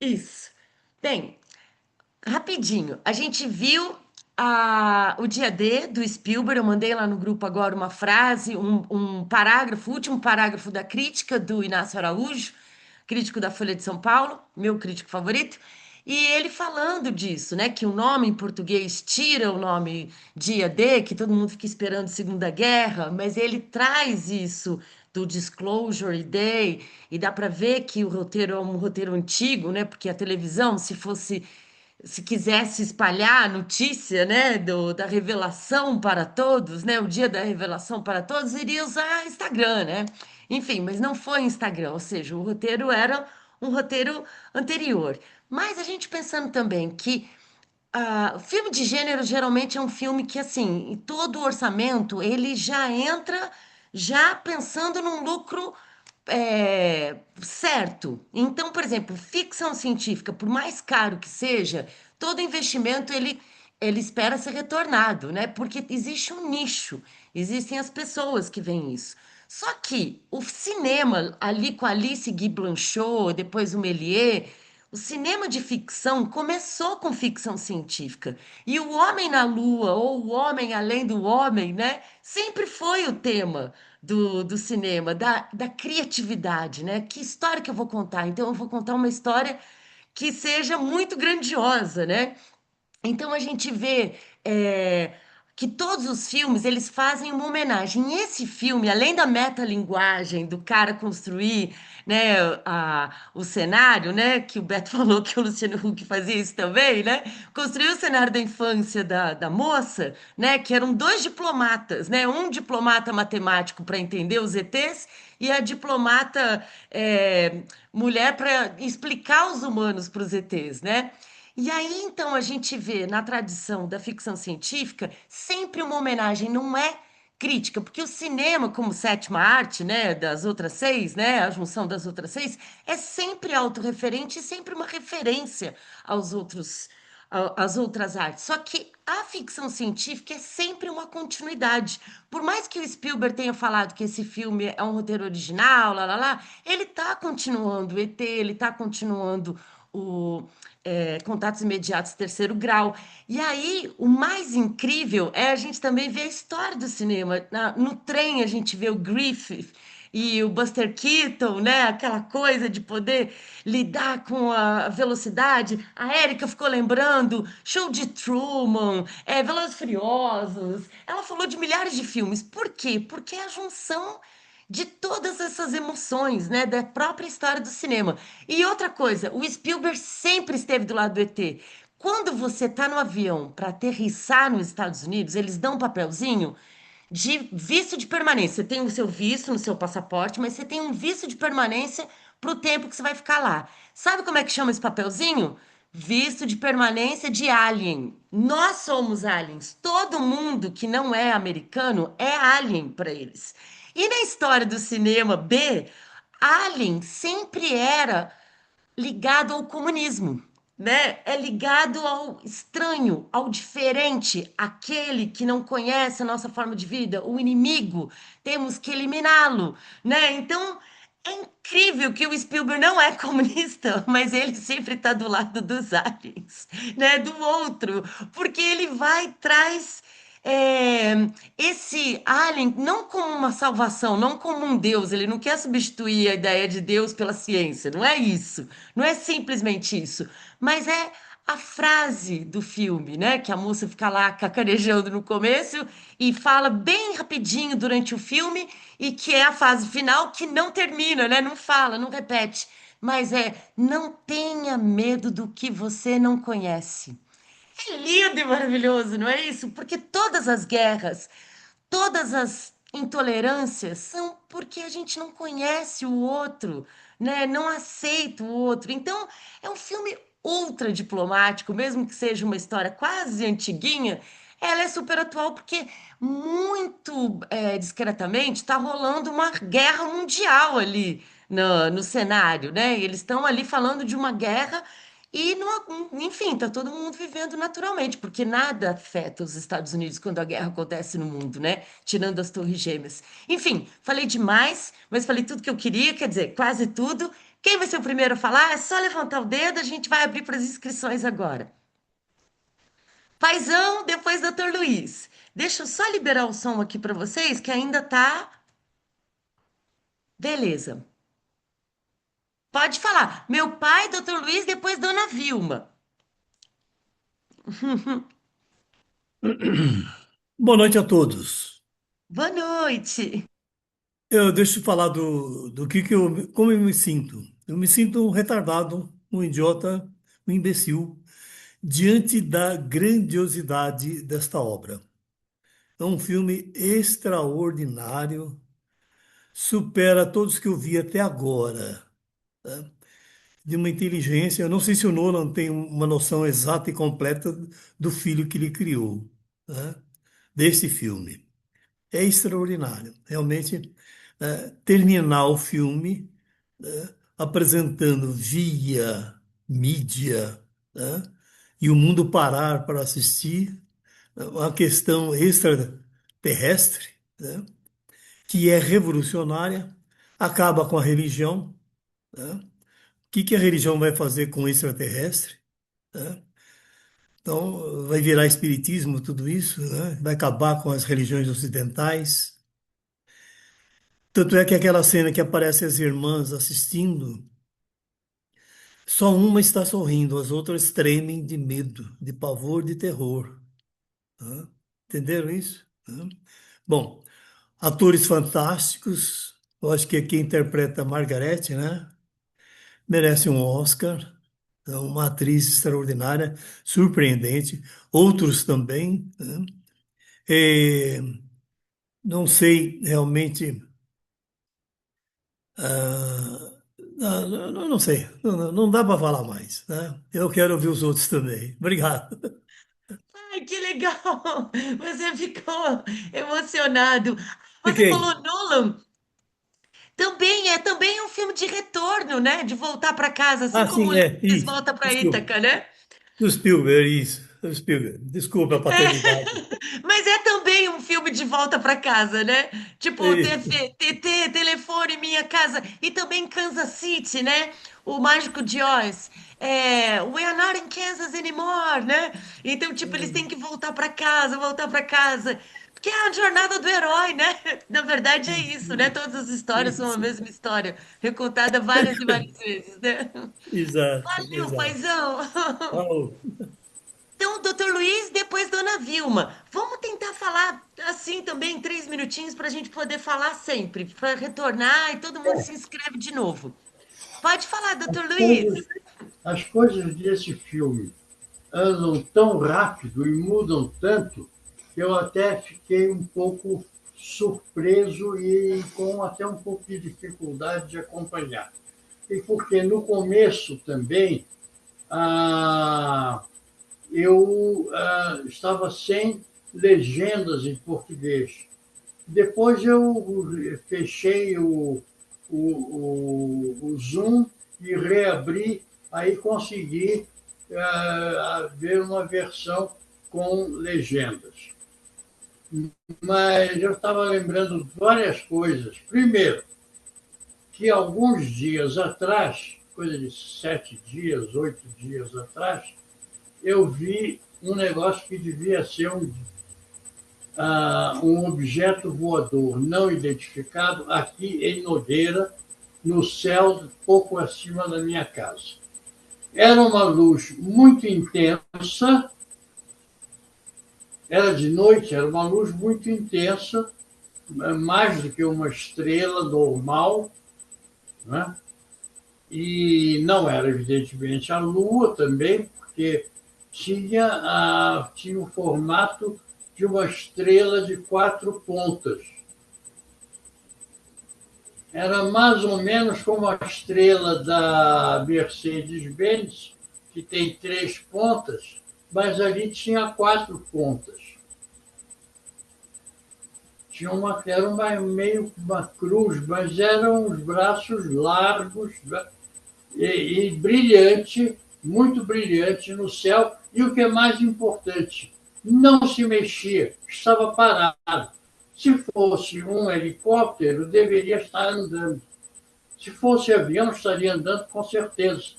Isso. Bem, rapidinho, a gente viu o dia D do Spielberg. Eu mandei lá no grupo agora uma frase, um parágrafo, o último parágrafo da crítica do Inácio Araújo, crítico da Folha de São Paulo, meu crítico favorito, e ele falando disso, né? Que o nome em português tira o nome dia D, que todo mundo fica esperando Segunda Guerra, mas ele traz isso do Disclosure Day, e dá para ver que o roteiro é um roteiro antigo, né? Porque a televisão, se quisesse espalhar a notícia, né, da revelação para todos, né, o dia da revelação para todos, iria usar Instagram, né? Enfim, mas não foi Instagram, ou seja, o roteiro era um roteiro anterior. Mas a gente pensando também que o filme de gênero geralmente é um filme que, assim, em todo o orçamento, ele já entra já pensando num lucro certo. Então, por exemplo, ficção científica, por mais caro que seja, todo investimento ele espera ser retornado, né? Porque existe um nicho, existem as pessoas que veem isso. Só que o cinema, ali com Alice Guy Blanchot, depois o Méliès, o cinema de ficção começou com ficção científica. E o homem na lua, ou o homem além do homem, né? Sempre foi o tema do cinema, da criatividade, né? Que história que eu vou contar? Então, eu vou contar uma história que seja muito grandiosa, né? Então a gente vê que todos os filmes eles fazem uma homenagem. E esse filme, além da metalinguagem do cara construir, né, o cenário, né, que o Beto falou que o Luciano Huck fazia isso também, né, construiu o cenário da infância da moça, né, que eram dois diplomatas, né, um diplomata matemático para entender os ETs e a diplomata mulher para explicar os humanos para os ETs, né? E aí, então, a gente vê na tradição da ficção científica sempre uma homenagem, não é crítica, porque o cinema, como sétima arte, né, das outras seis, né, a junção das outras seis, é sempre autorreferente e sempre uma referência aos outros, às outras artes. Só que a ficção científica é sempre uma continuidade. Por mais que o Spielberg tenha falado que esse filme é um roteiro original, ele está continuando o ET, ele está continuando o Contatos Imediatos Terceiro Grau. E aí, o mais incrível é a gente também ver a história do cinema. No trem, a gente vê o Griffith e o Buster Keaton, né? Aquela coisa de poder lidar com a velocidade. A Erika ficou lembrando Show de Truman, Velozes e Furiosos. Ela falou de milhares de filmes. Por quê? Porque é a junção de todas essas emoções, né, da própria história do cinema. E outra coisa, o Spielberg sempre esteve do lado do ET. Quando você está no avião para aterrissar nos Estados Unidos, eles dão um papelzinho de visto de permanência. Você tem o seu visto no seu passaporte, mas você tem um visto de permanência para o tempo que você vai ficar lá. Sabe como é que chama esse papelzinho? Visto de permanência de alien. Nós somos aliens. Todo mundo que não é americano é alien para eles. E na história do cinema B, alien sempre era ligado ao comunismo, né? É ligado ao estranho, ao diferente, aquele que não conhece a nossa forma de vida, o inimigo, temos que eliminá-lo, né? Então, é incrível que o Spielberg não é comunista, mas ele sempre está do lado dos aliens, né? Do outro, porque ele vai traz é, esse alien não como uma salvação, não como um Deus, ele não quer substituir a ideia de Deus pela ciência, não é isso. Não é simplesmente isso, mas é a frase do filme, né? Que a moça fica lá cacarejando no começo e fala bem rapidinho durante o filme, e que é a fase final que não termina, né? Não fala, não repete, mas não tenha medo do que você não conhece. É lindo e maravilhoso, não é isso? Porque todas as guerras, todas as intolerâncias são porque a gente não conhece o outro, né? Não aceita o outro. Então, é um filme ultra diplomático, mesmo que seja uma história quase antiguinha, ela é super atual porque muito discretamente está rolando uma guerra mundial ali no cenário, né? E eles estão ali falando de uma guerra e, enfim, tá todo mundo vivendo naturalmente, porque nada afeta os Estados Unidos quando a guerra acontece no mundo, né? Tirando as Torres Gêmeas. Enfim, falei demais, mas falei tudo que eu queria, quer dizer, quase tudo. Quem vai ser o primeiro a falar? É só levantar o dedo, a gente vai abrir para as inscrições agora. Paizão, depois doutor Luiz. Deixa eu só liberar o som aqui para vocês, que ainda tá. Beleza. Pode falar. Meu pai, doutor Luiz, depois dona Vilma. Boa noite a todos. Boa noite. Deixa eu falar do que como eu me sinto. Eu me sinto um retardado, um idiota, um imbecil, diante da grandiosidade desta obra. É um filme extraordinário, supera todos que eu vi até agora, de uma inteligência. Eu não sei se o Nolan tem uma noção exata e completa do filho que ele criou, né, desse filme. É extraordinário. Realmente, terminar o filme, apresentando via mídia, né, e o mundo parar para assistir, uma questão extraterrestre, né, que é revolucionária, acaba com a religião. Né? O que a religião vai fazer com o extraterrestre? Né? Então, vai virar espiritismo tudo isso, né? Vai acabar com as religiões ocidentais. Tanto é que aquela cena que aparece as irmãs assistindo, só uma está sorrindo, as outras tremem de medo, de pavor, de terror. Né? Entenderam isso? Né? Bom, atores fantásticos. Eu acho que quem interpreta a Margarete, né? Merece um Oscar. É uma atriz extraordinária, surpreendente. Outros também. Né? E não sei realmente. Ah, não sei, não dá para falar mais, né? Eu quero ouvir os outros também. Obrigado. Ai, que legal! Você ficou emocionado. Você Fiquei. falou Nolan. Também é um filme de retorno, né? De voltar para casa, assim Ah, como o sim, é, Ulisses isso. volta para Desculpa. Ítaca, né? Do Spielberg, isso. Do Spielberg. Desculpa a paternidade. Mas é também um filme de volta para casa, né? Tipo, Isso. TT, Telefone, Minha Casa. E também Kansas City, né? O Mágico de Oz. É, We are not in Kansas anymore, né? Então, tipo, eles têm que voltar para casa. Porque é a jornada do herói, né? Na verdade é isso, né? Todas as histórias são a Isso. mesma história, recontada várias e várias vezes, né? Exato, Valeu, exato. paizão! Falou. Então, doutor Luiz, depois dona Vilma. Vamos tentar falar assim também, 3 minutinhos, para a gente poder falar sempre, para retornar e todo mundo se inscreve de novo. Pode falar, doutor Coisas, Luiz. as coisas desse filme andam tão rápido e mudam tanto que eu até fiquei um pouco surpreso e com até um pouco de dificuldade de acompanhar. E porque no começo também ah, eu estava sem legendas em português. Depois eu fechei o Zoom e reabri, aí consegui ver uma versão com legendas. Mas eu estava lembrando várias coisas. Primeiro, que alguns dias atrás, coisa de 7 dias, 8 dias atrás, eu vi um negócio que devia ser um objeto voador não identificado aqui em Nogueira, no céu pouco acima da minha casa. Era uma luz muito intensa, era de noite, era uma luz muito intensa, mais do que uma estrela normal, né? E não era, evidentemente, a Lua também, porque tinha o formato de uma estrela de 4 pontas. Era mais ou menos como a estrela da Mercedes-Benz, que tem 3 pontas, mas ali tinha 4 pontas. Era meio uma cruz, mas eram os braços largos, né? E brilhante, muito brilhante no céu. E o que é mais importante, não se mexia, estava parado. Se fosse um helicóptero, deveria estar andando. Se fosse avião, estaria andando com certeza.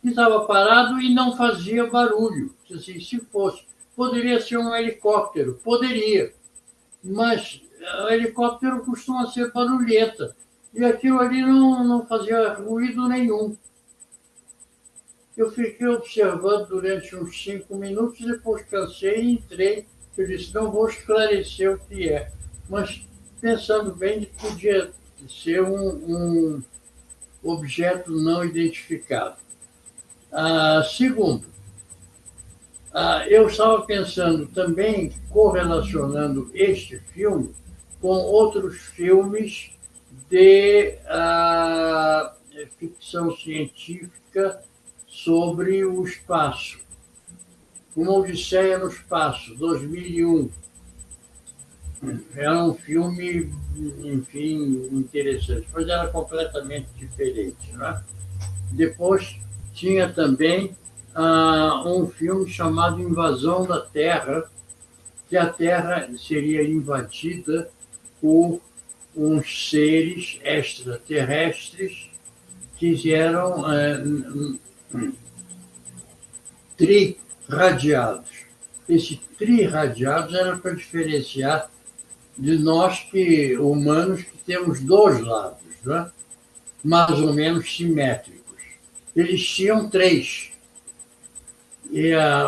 E estava parado e não fazia barulho. Assim, se fosse, poderia ser um helicóptero, poderia, mas o helicóptero costuma ser barulhenta. E aquilo ali não fazia ruído nenhum. Eu fiquei observando durante uns 5 minutos, depois cansei e entrei. Eu disse, não vou esclarecer o que é. Mas, pensando bem, podia ser um objeto não identificado. Segundo, eu estava pensando também, correlacionando este filme com outros filmes de ficção científica sobre o espaço. Uma Odisseia no Espaço, 2001. Era um filme, enfim, interessante, mas era completamente diferente. Né? Depois tinha também um filme chamado Invasão da Terra, que a Terra seria invadida por uns seres extraterrestres que eram trirradiados. Esses trirradiados era para diferenciar de nós, humanos, que temos dois lados, né? Mais ou menos simétricos. Eles tinham três,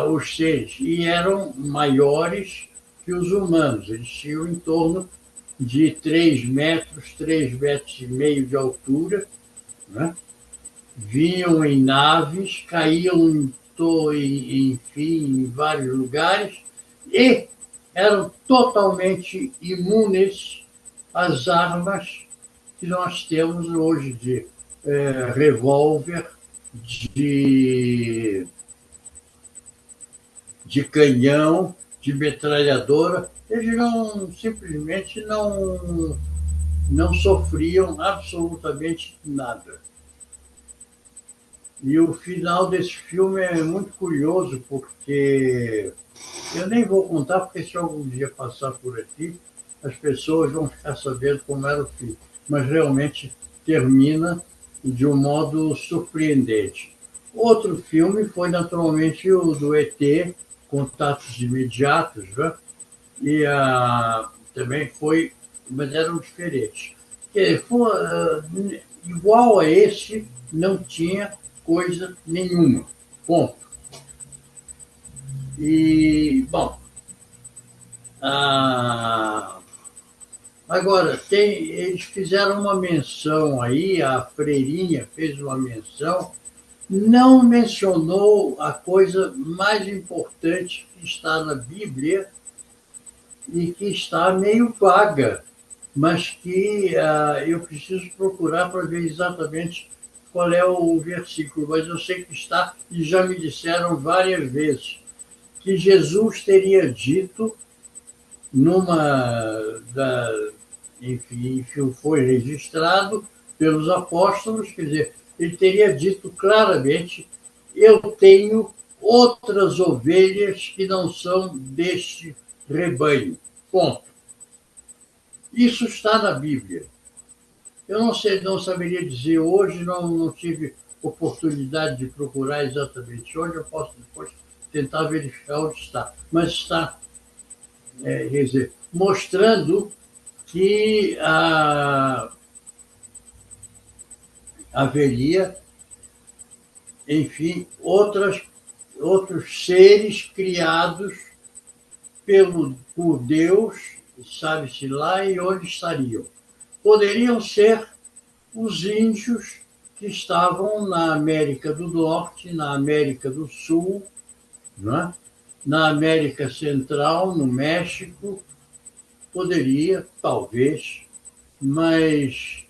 os seres, e eram maiores que os humanos. Eles tinham em torno de 3 metros, 3,5 metros de altura, né? Vinham em naves, caíam enfim, em vários lugares, e eram totalmente imunes às armas que nós temos hoje de revólver, de canhão, de metralhadora. Eles simplesmente não sofriam absolutamente nada. E o final desse filme é muito curioso, porque eu nem vou contar, porque se algum dia passar por aqui, as pessoas vão ficar sabendo como era o fim. Mas realmente termina de um modo surpreendente. Outro filme foi, naturalmente, o do ET, Contatos Imediatos, né? E também foi, mas eram diferentes. Igual a esse, não tinha coisa nenhuma. Ponto. E, bom, agora, eles fizeram uma menção aí, a Freirinha fez uma menção, não mencionou a coisa mais importante que está na Bíblia e que está meio vaga, mas que eu preciso procurar para ver exatamente qual é o versículo, mas eu sei que está, e já me disseram várias vezes, que Jesus teria dito enfim, foi registrado pelos apóstolos, quer dizer, ele teria dito claramente, eu tenho outras ovelhas que não são deste rebanho. Ponto. Isso está na Bíblia. Eu não saberia dizer hoje, não tive oportunidade de procurar exatamente onde, eu posso depois tentar verificar onde está. Mas está, quer dizer, mostrando que haveria, enfim, outros seres criados por Deus, sabe-se lá e onde estariam. Poderiam ser os índios que estavam na América do Norte, na América do Sul, né? Na América Central, no México, poderia, talvez, mas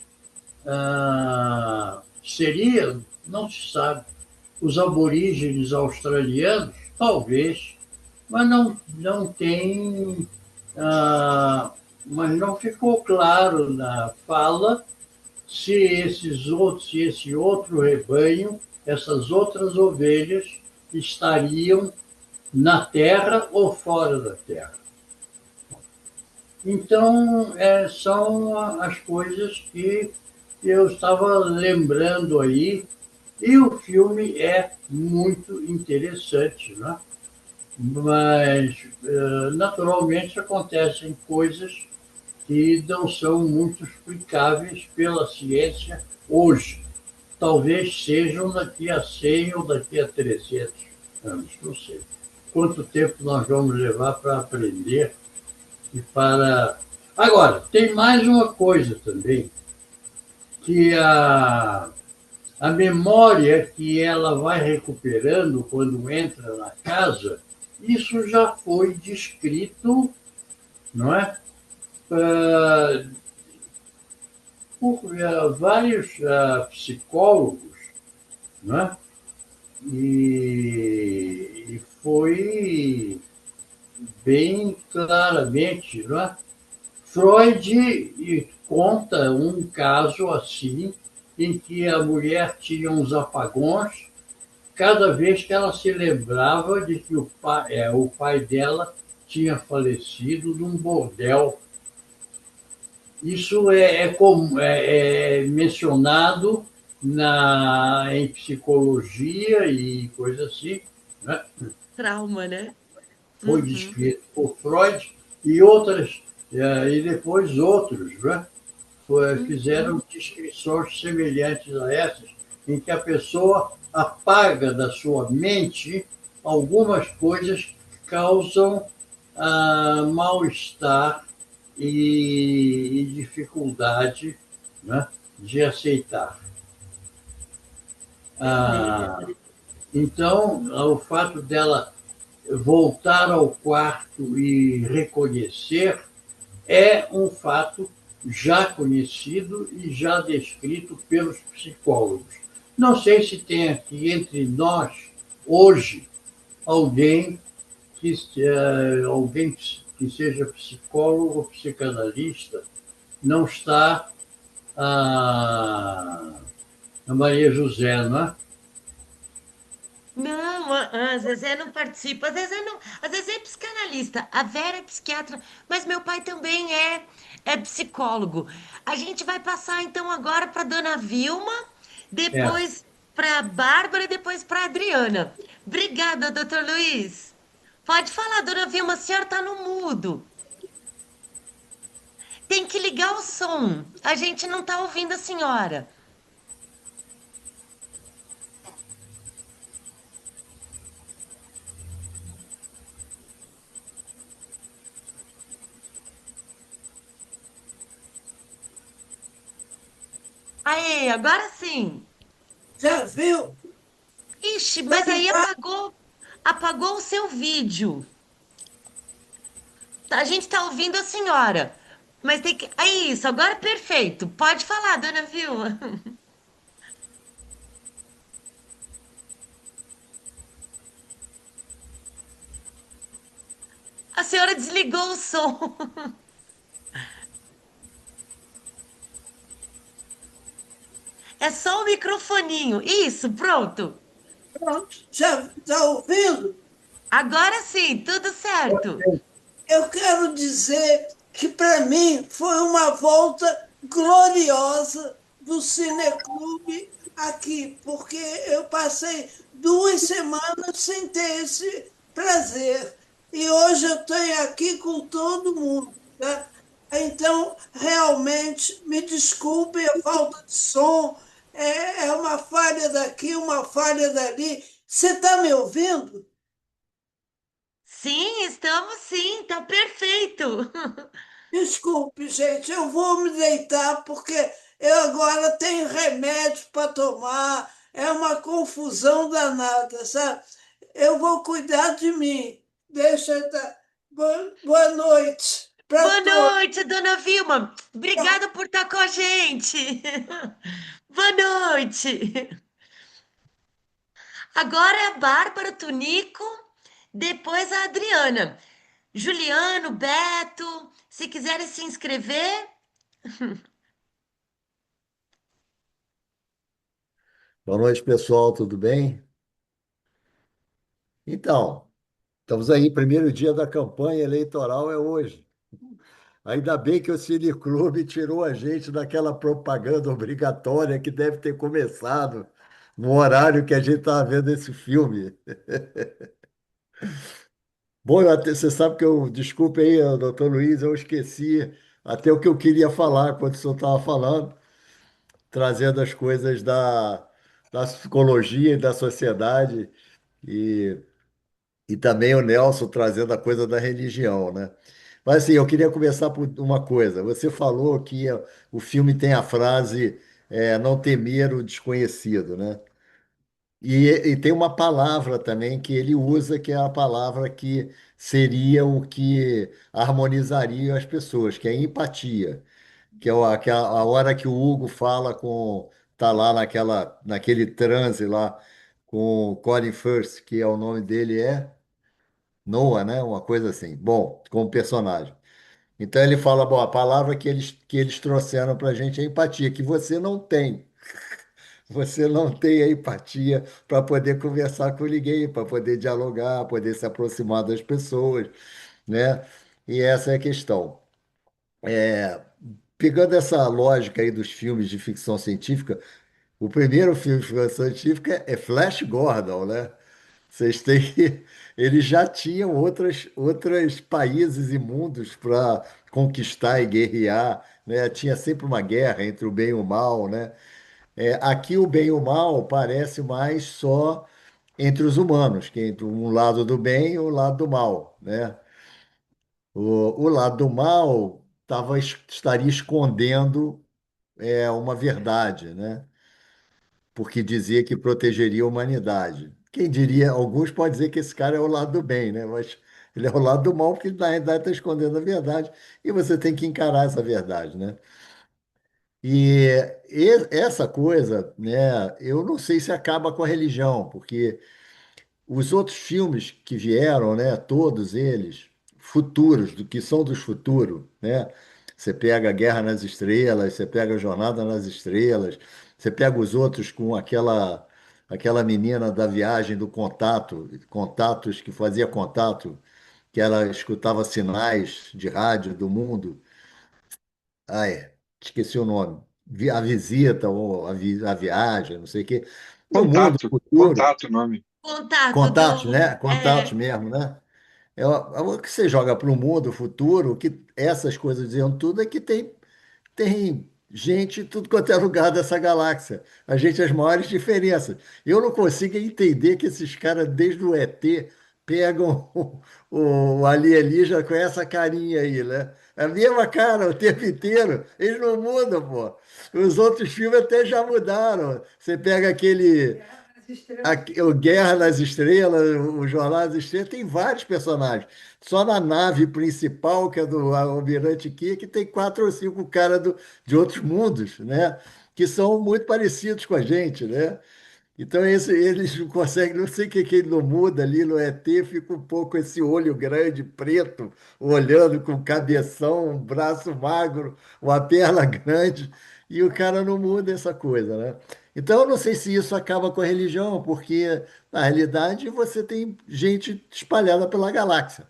seria, não se sabe. Os aborígenes australianos, talvez, mas não tem, mas não ficou claro na fala se esse outro rebanho, essas outras ovelhas, estariam na terra ou fora da terra. Então, são as coisas que que eu estava lembrando aí, e o filme é muito interessante, né? Mas, naturalmente, acontecem coisas que não são muito explicáveis pela ciência hoje. Talvez sejam daqui a 100 ou daqui a 300 anos, não sei. Quanto tempo nós vamos levar para aprender e para. Agora, tem mais uma coisa também, que a memória que ela vai recuperando quando entra na casa, isso já foi descrito, não é? Ah, por vários psicólogos, não é? E foi bem claramente, não é? Freud conta um caso assim, em que a mulher tinha uns apagões cada vez que ela se lembrava de que o pai dela tinha falecido num bordel. Isso é mencionado em psicologia e coisa assim, né? Trauma, né? Foi Uhum. descrito por Freud e outras, e depois outros, né? Uhum. Fizeram descrições semelhantes a essas, em que a pessoa apaga da sua mente algumas coisas que causam mal-estar e dificuldade, né, de aceitar. Beleza. Ah, então, o fato dela voltar ao quarto e reconhecer é um fato já conhecido e já descrito pelos psicólogos. Não sei se tem aqui entre nós, hoje, alguém alguém que seja psicólogo ou psicanalista. Não está a Maria José, não é? Não, a Zezé não participa. A Zezé não, a Zezé é psicanalista, a Vera é psiquiatra, mas meu pai também é psicólogo. A gente vai passar então agora para Dona Vilma, É. depois para Bárbara e depois para Adriana. Obrigada, doutor Luiz. Pode falar, Dona Vilma, a senhora está no mudo. Tem que ligar o som. A gente não está ouvindo a senhora. Aê, agora sim. Já viu? Ixi, Lá mas aí embaixo, apagou o seu vídeo. A gente tá ouvindo a senhora, mas tem que. É isso, agora é perfeito. Pode falar, dona Vilma. A senhora desligou o som. É só o microfoninho. Isso, pronto. pronto, já está ouvindo? Agora sim, tudo certo. Eu quero dizer que, para mim, foi uma volta gloriosa do Cineclube aqui, porque eu passei 2 semanas sem ter esse prazer. E hoje eu tenho aqui com todo mundo. Tá? Então, realmente, me desculpe a falta de som, é uma falha daqui, uma falha dali. Você está me ouvindo? Sim, estamos sim, tá perfeito. Desculpe, gente, eu vou me deitar porque eu agora tenho remédio para tomar. É uma confusão danada, sabe? Eu vou cuidar de mim. Deixa. Boa noite para Boa todos. noite, dona Vilma. Obrigada por estar com a gente. Boa noite. Agora é a Bárbara Tunico, depois a Adriana. Juliano, Beto, se quiserem se inscrever. Boa noite, pessoal, tudo bem? Então, estamos aí, primeiro dia da campanha eleitoral é hoje. Ainda bem que o Cine Clube tirou a gente daquela propaganda obrigatória que deve ter começado no horário que a gente estava vendo esse filme. Bom, você sabe que eu, desculpe aí, doutor Luiz, eu esqueci até o que eu queria falar quando o senhor estava falando, trazendo as coisas da psicologia e da sociedade, e, e também o Nelson trazendo a coisa da religião, né? Mas assim, eu queria começar por uma coisa. Você falou que o filme tem a frase não temer o desconhecido, né? E tem uma palavra também que ele usa, que é a palavra que seria o que harmonizaria as pessoas, que é empatia, que é a hora que o Hugo fala com, tá lá naquele transe lá com o Colin Firth, que é o nome dele é Noah, né? Uma coisa assim. Bom, como personagem. Então ele fala, bom, a palavra que eles trouxeram para a gente é empatia, que você não tem. Você não tem a empatia para poder conversar com ninguém, para poder dialogar, poder se aproximar das pessoas, né? E essa é a questão. Pegando essa lógica aí dos filmes de ficção científica, o primeiro filme de ficção científica é Flash Gordon, né? Vocês têm que... Eles já tinham outros países e mundos para conquistar e guerrear, né? Tinha sempre uma guerra entre o bem e o mal, né? Aqui o bem e o mal parece mais só entre os humanos, que é entre um lado do bem e o lado do mal, né? O lado do mal estaria escondendo uma verdade, né? Porque dizia que protegeria a humanidade. Quem diria, alguns podem dizer que esse cara é o lado do bem, né? Mas ele é o lado do mal porque na realidade está escondendo a verdade e você tem que encarar essa verdade, né? Essa coisa, né? Eu não sei se acaba com a religião, porque os outros filmes que vieram, né, todos eles, futuros, do que são dos futuros, né? Você pega Guerra nas Estrelas, você pega Jornada nas Estrelas, você pega os outros com aquela menina da viagem do contato, contatos que fazia contato, que ela escutava sinais de rádio do mundo. Esqueci o nome. A visita ou a viagem, não sei o quê. No mundo Contato, futuro, contato o nome. Contato contatos, do. né? Contatos mesmo, né? O que você joga para o mundo futuro, que essas coisas diziam tudo, é que tem gente em tudo quanto é lugar dessa galáxia. A gente, as maiores diferenças. Eu não consigo entender que esses caras, desde o ET, pegam o alienígena com essa carinha aí, né? A mesma cara o tempo inteiro. Eles não mudam, pô. Os outros filmes até já mudaram. Você pega aquele. O Guerra nas Estrelas, o Jornal das Estrelas, tem vários personagens. Só na nave principal, que é do Almirante Kirk, tem quatro ou cinco caras de outros mundos, né? Que são muito parecidos com a gente, né? Então, eles não conseguem, não sei o que ele não muda ali no ET, fica um pouco esse olho grande, preto, olhando com cabeção, um braço magro, uma perna grande, e o cara não muda essa coisa, né? Então, eu não sei se isso acaba com a religião, porque, na realidade, você tem gente espalhada pela galáxia.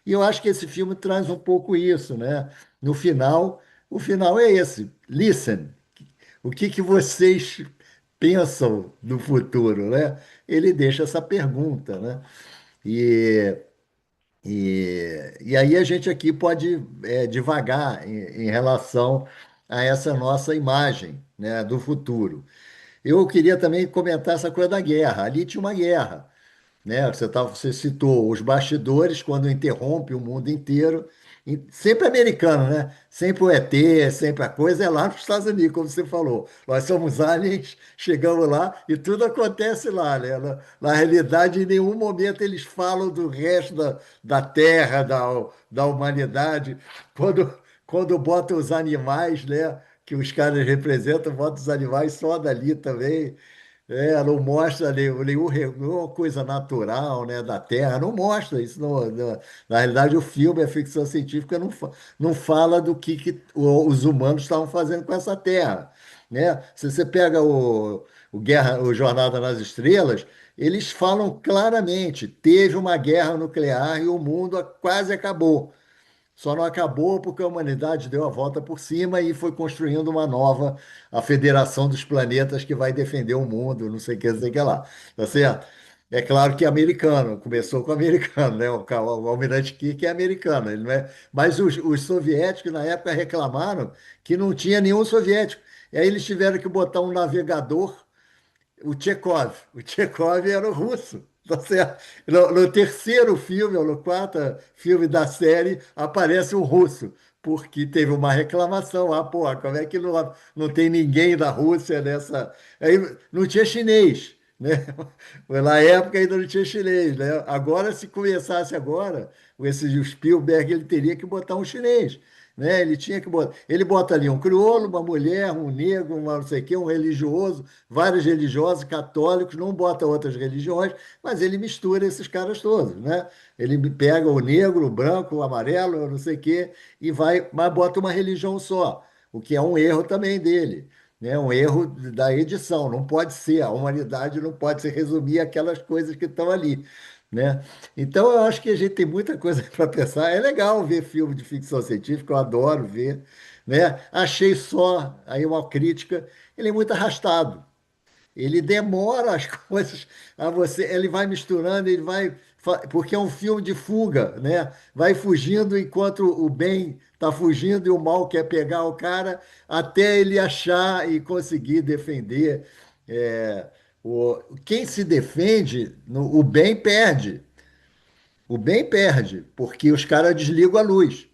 E eu acho que esse filme traz um pouco isso, né? No final, o final é esse: listen. O que vocês pensam no futuro, né? Ele deixa essa pergunta, né? E, e aí a gente aqui pode divagar em relação a essa nossa imagem, né, do futuro. Eu queria também comentar essa coisa da guerra. Ali tinha uma guerra, né? Você citou os bastidores quando interrompe o mundo inteiro, e sempre americano, né? Sempre o ET, sempre a coisa é lá nos Estados Unidos, como você falou. Nós somos aliens, chegamos lá e tudo acontece lá, né? Na realidade, em nenhum momento eles falam do resto da Terra, da humanidade. Quando, quando botam os animais, né? Que os caras representam, botam os animais só dali também. Não mostra nenhuma coisa natural, né, da Terra, não mostra isso. Na realidade, o filme, a ficção científica, não fala do que os humanos estavam fazendo com essa Terra, né? Se você pega o Jornada nas Estrelas, eles falam claramente, teve uma guerra nuclear e o mundo quase acabou. Só não acabou porque a humanidade deu a volta por cima e foi construindo uma nova, a Federação dos Planetas que vai defender o mundo, não sei o que lá. Tá certo? É claro que é americano, começou com americano, né? O Almirante Kirk é americano, ele não é... Mas os soviéticos na época reclamaram que não tinha nenhum soviético. E aí eles tiveram que botar um navegador, o Chekhov. O Chekhov era o russo. Tá certo? No terceiro filme, ou no quarto filme da série, aparece um russo, porque teve uma reclamação. Ah, pô, como é que não tem ninguém da Rússia nessa. Aí não tinha chinês, né? Na época ainda não tinha chinês, né? Agora, se começasse agora, esse Spielberg, ele teria que botar um chinês, né? Ele tinha que botar. Ele bota ali um crioulo, uma mulher, um negro, uma não sei o quê, um religioso, vários religiosos, católicos, não bota outras religiões, mas ele mistura esses caras todos, né? Ele pega o negro, o branco, o amarelo, não sei o quê, e vai, mas bota uma religião só, o que é um erro também dele. Né, um erro da edição, não pode ser, a humanidade não pode se resumir àquelas coisas que estão ali, né? Então eu acho que a gente tem muita coisa para pensar. É legal ver filme de ficção científica, eu adoro ver, né? Achei só aí uma crítica, ele é muito arrastado. Ele demora as coisas a você, ele vai misturando, porque é um filme de fuga, né? Vai fugindo enquanto o bem está fugindo e o mal quer pegar o cara, até ele achar e conseguir defender. É, quem se defende, o bem perde. O bem perde, porque os caras desligam a luz.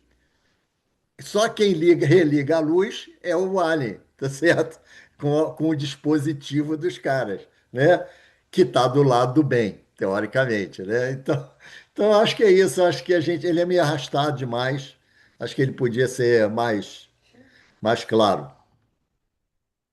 Só quem religa a luz é o alien, tá certo? Com o dispositivo dos caras, né? Que está do lado do bem, teoricamente, né? Então acho que é isso. Acho que ele é meio arrastado demais. Acho que ele podia ser mais claro.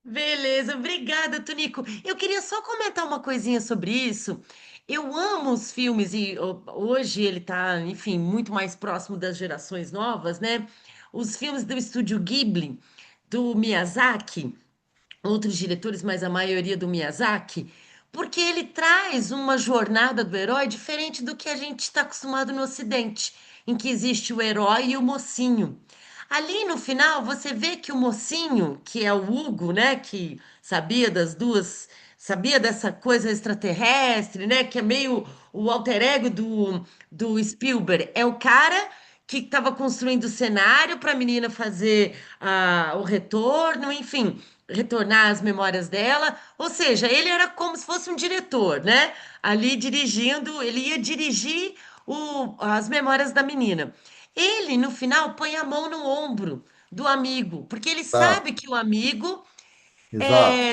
Beleza, obrigada, Tonico. Eu queria só comentar uma coisinha sobre isso. Eu amo os filmes e hoje ele tá, enfim, muito mais próximo das gerações novas, né? Os filmes do estúdio Ghibli, do Miyazaki, outros diretores, mas a maioria do Miyazaki, porque ele traz uma jornada do herói diferente do que a gente está acostumado no Ocidente, em que existe o herói e o mocinho. Ali no final, você vê que o mocinho, que é o Hugo, né, que sabia das duas, sabia dessa coisa extraterrestre, né, que é meio o alter ego do Spielberg, é o cara que estava construindo o cenário para a menina fazer o retorno, enfim, retornar as memórias dela. Ou seja, ele era como se fosse um diretor, né? Ali dirigindo, ele ia dirigir as memórias da menina. Ele, no final, põe a mão no ombro do amigo, porque ele Tá, sabe que o amigo exato.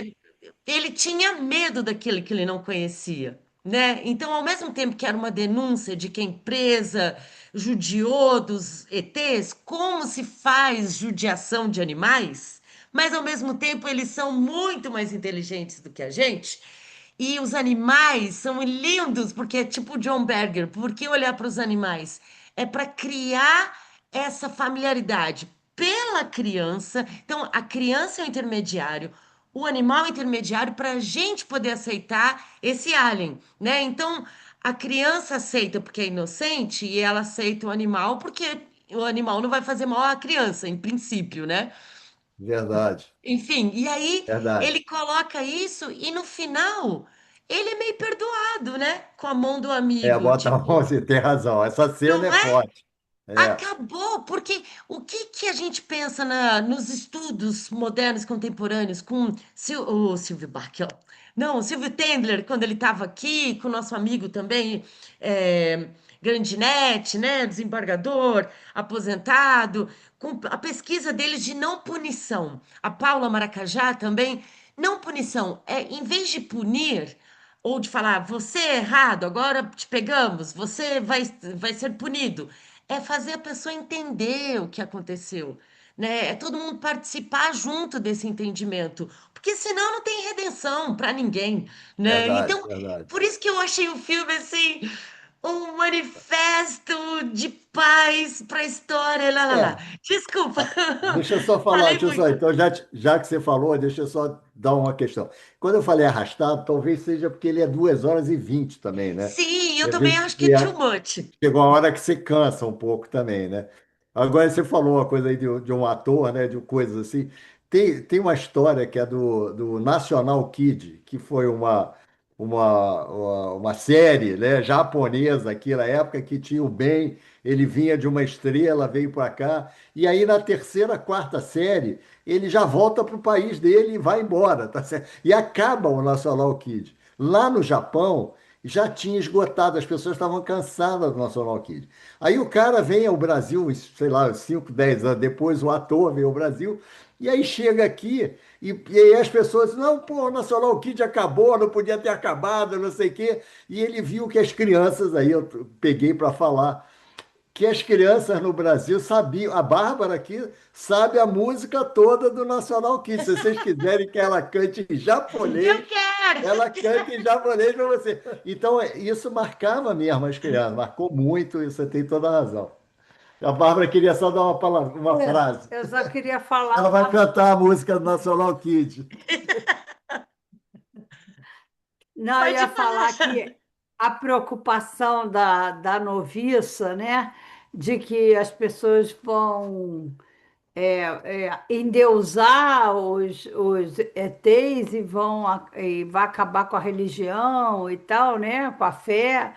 ele tinha medo daquele que ele não conhecia, né? Então, ao mesmo tempo que era uma denúncia de que a empresa judiou dos ETs, como se faz judiação de animais, mas ao mesmo tempo eles são muito mais inteligentes do que a gente. E os animais são lindos, porque é tipo o John Berger, por que olhar para os animais? É para criar essa familiaridade pela criança. Então, a criança é o intermediário, o animal intermediário para a gente poder aceitar esse alien, né? Então, a criança aceita porque é inocente e ela aceita o animal porque o animal não vai fazer mal à criança, em princípio, né? Verdade, Enfim, e aí verdade. ele coloca isso e no final ele é meio perdoado, né? Com a mão do É, amigo, bota a mão, tipo, você tem razão. Essa cena não é é? forte. É, Acabou, porque o que que a gente pensa nos estudos modernos contemporâneos com o Silvio Bach, ó. Não, o Silvio Tendler, quando ele estava aqui, com o nosso amigo também, é, Grandinetti, né, desembargador, aposentado, com a pesquisa deles de não punição. A Paula Maracajá também, não punição. É, em vez de punir, ou de falar, você é errado, agora te pegamos, você vai ser punido é fazer a pessoa entender o que aconteceu, né? É todo mundo participar junto desse entendimento, porque senão não tem redenção para ninguém, né? verdade, Então, verdade. por isso que eu achei o filme assim um manifesto de paz para a história, lá, lá, lá. É, Desculpa, deixa eu só falar, falei deixa eu só, muito. então, já que você falou, deixa eu só dar uma questão. Quando eu falei arrastado, talvez seja porque ele é 2 horas e 20 também, né? Sim, E eu às também vezes acho que é too much. chegou a hora que você cansa um pouco também, né? Agora você falou uma coisa aí de um ator, né? De coisas assim. Tem uma história que é do National Kid, que foi uma série, né, japonesa aqui na época que tinha o Ben, ele vinha de uma estrela, veio para cá, e aí na terceira, quarta série, ele já volta para o país dele e vai embora, tá certo? E acaba o National Kid. Lá no Japão, já tinha esgotado, as pessoas estavam cansadas do National Kid. Aí o cara vem ao Brasil, sei lá, 5, 10 anos depois, o ator vem ao Brasil, e aí chega aqui, e aí as pessoas, não, pô, o National Kid acabou, não podia ter acabado, não sei o quê. E ele viu que as crianças, aí eu peguei para falar, que as crianças no Brasil sabiam, a Bárbara aqui sabe a música toda do National Kid. Se vocês quiserem que ela cante em Eu japonês, quero! ela canta em japonês para você. Então, isso marcava mesmo as crianças, marcou muito, isso você tem toda a razão. A Bárbara queria só dar uma palavra, uma frase. Eu só queria falar Ela vai cantar a música do National Kid. Não, eu Pode ia falar falar. que a preocupação da noviça, né, de que as pessoas vão endeusar os ETs e e vai acabar com a religião e tal, né, com a fé.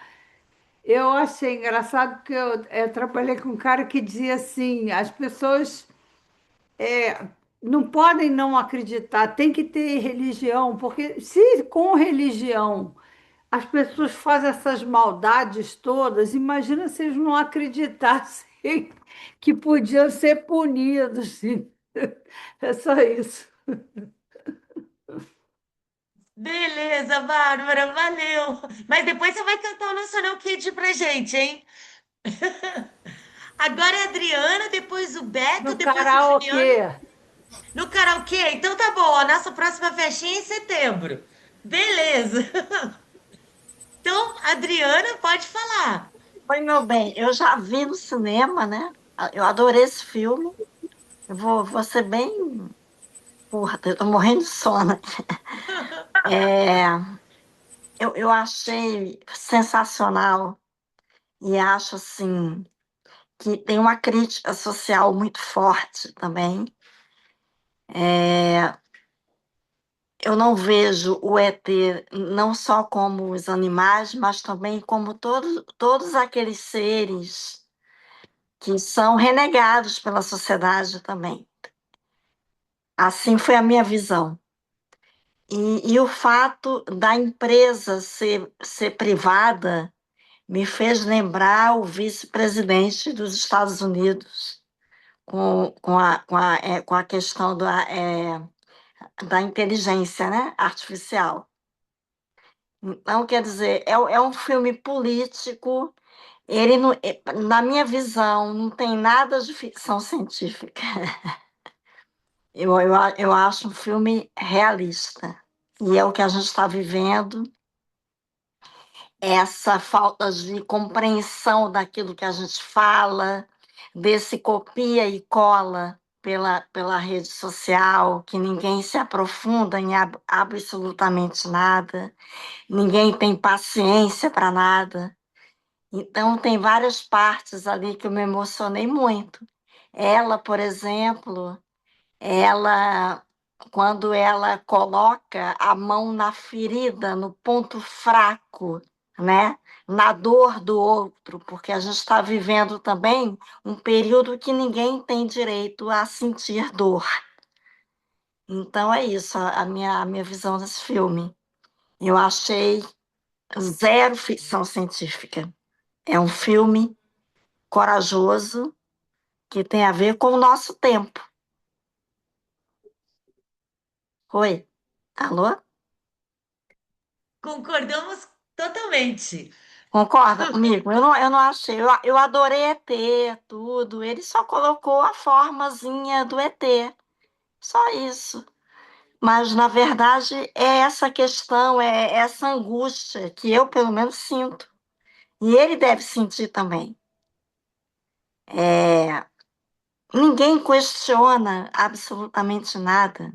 Eu achei engraçado porque eu trabalhei com um cara que dizia assim, as pessoas não podem não acreditar, tem que ter religião, porque se com religião as pessoas fazem essas maldades todas, imagina se eles não acreditassem que podiam ser punidos. É só isso. Beleza, Bárbara, valeu. Mas depois você vai cantar o National Kid pra gente, hein? Agora é a Adriana, depois o No Beto, depois o karaokê. Juliano. No karaokê? Então tá bom, a nossa próxima festinha é em setembro. Beleza. Então, Adriana, pode falar. Oi, meu bem, eu já vi no cinema, né? Eu adorei esse filme. Vou ser bem curta, eu tô morrendo de sono. É, eu achei sensacional e acho, assim, que tem uma crítica social muito forte também. É, eu não vejo o ET não só como os animais, mas também como todos aqueles seres que são renegados pela sociedade também. Assim foi a minha visão. E o fato da empresa ser privada me fez lembrar o vice-presidente dos Estados Unidos com a questão da inteligência, né, artificial. Então, quer dizer, é um filme político, ele, na minha visão, não tem nada de ficção científica. Eu acho um filme realista. E é o que a gente está vivendo, essa falta de compreensão daquilo que a gente fala, desse copia e cola pela rede social, que ninguém se aprofunda em absolutamente nada, ninguém tem paciência para nada. Então, tem várias partes ali que eu me emocionei muito. Ela, por exemplo, ela, quando ela coloca a mão na ferida, no ponto fraco, né? Na dor do outro, porque a gente está vivendo também um período que ninguém tem direito a sentir dor. Então é isso, a minha visão desse filme. Eu achei zero ficção científica. É um filme corajoso que tem a ver com o nosso tempo. Oi? Alô? Concordamos totalmente. Concorda comigo? Eu não achei. Eu adorei ET, tudo. Ele só colocou a formazinha do ET. Só isso. Mas, na verdade, é essa questão, é essa angústia que eu, pelo menos, sinto. E ele deve sentir também. É, ninguém questiona absolutamente nada.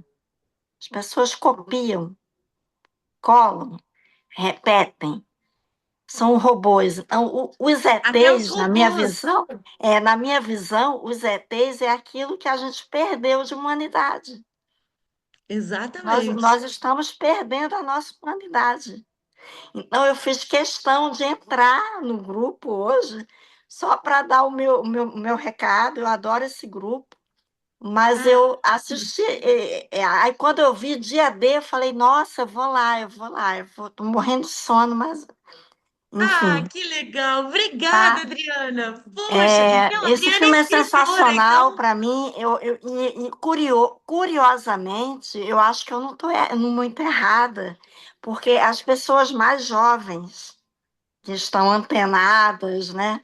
As pessoas copiam, colam, repetem. São robôs. Então, os Até os ETs, robôs. na minha visão, os ETs é aquilo que a gente perdeu de humanidade. Exatamente. Nós estamos perdendo a nossa humanidade. Então, eu fiz questão de entrar no grupo hoje só para dar o meu recado. Eu adoro esse grupo. Mas Ah, eu assisti. Aí, quando eu vi dia D, eu falei: nossa, Tô morrendo de sono, mas enfim. que legal. Obrigada, Tá? Adriana. Poxa, não, a Esse Adriana é filme é escritora, sensacional então. para mim. Curiosamente, eu acho que eu não estou muito errada, porque as pessoas mais jovens que estão antenadas, né,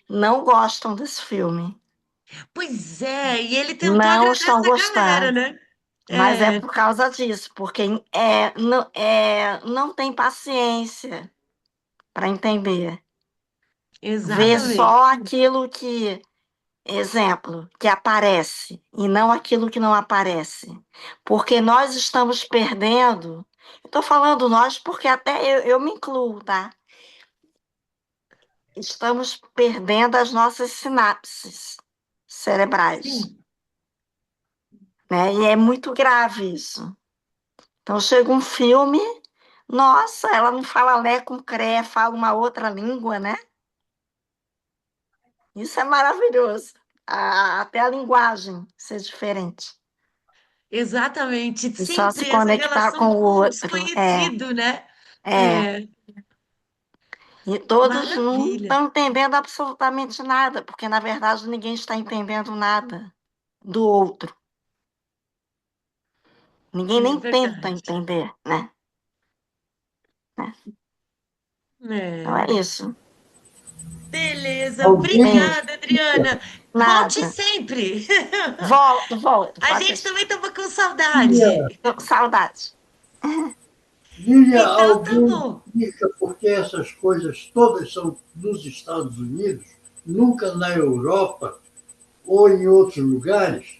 não gostam desse filme. Pois é, e ele tentou Não agradar estão essa galera, gostando. né? Mas é É, por causa disso, porque não tem paciência para entender. Vê exatamente. só aquilo que, exemplo, que aparece e não aquilo que não aparece. Porque nós estamos perdendo. Estou falando nós porque até eu me incluo, tá? Estamos perdendo as nossas sinapses cerebrais, Sim, né? E é muito grave isso. Então chega um filme, nossa, ela não fala lé com cré, fala uma outra língua, né? Isso é maravilhoso. Até a linguagem ser diferente. exatamente. E só se Sempre essa conectar relação com o com o outro. desconhecido, né? É. É, E todos não maravilha. estão entendendo absolutamente nada, porque na verdade ninguém está entendendo nada do outro. Ninguém É nem tenta verdade. entender, né? Então é É. isso. Beleza, Alguém, obrigada, Adriana. Volte Nada. sempre. Volto, A pode gente deixar. também estava com Lília, saudade. Tô com saudade. Lília, Então tá alguém bom. explica por que essas coisas todas são nos Estados Unidos, nunca na Europa ou em outros lugares?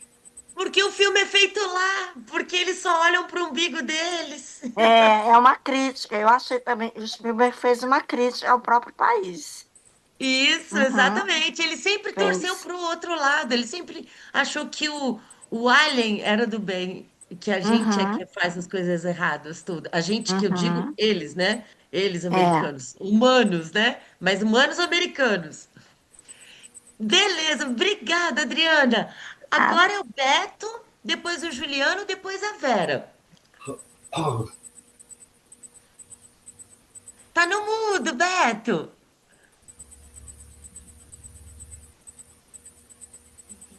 Porque o filme é feito lá, porque eles só olham para o umbigo deles. É uma crítica. Eu achei também. O Spielberg fez uma crítica ao próprio país. Isso, Uhum, exatamente. Ele sempre torceu fez. para o outro lado. Ele sempre achou que o Alien era do bem, que a gente é Uhum, que faz as coisas erradas, tudo. A gente que eu digo, uhum. eles, né? Eles É. americanos, humanos, né? Mas humanos americanos. Beleza, obrigada, Adriana. Ah, Agora é o Beto, depois o Juliano, depois a Vera. Ah, Tá no mudo, Beto.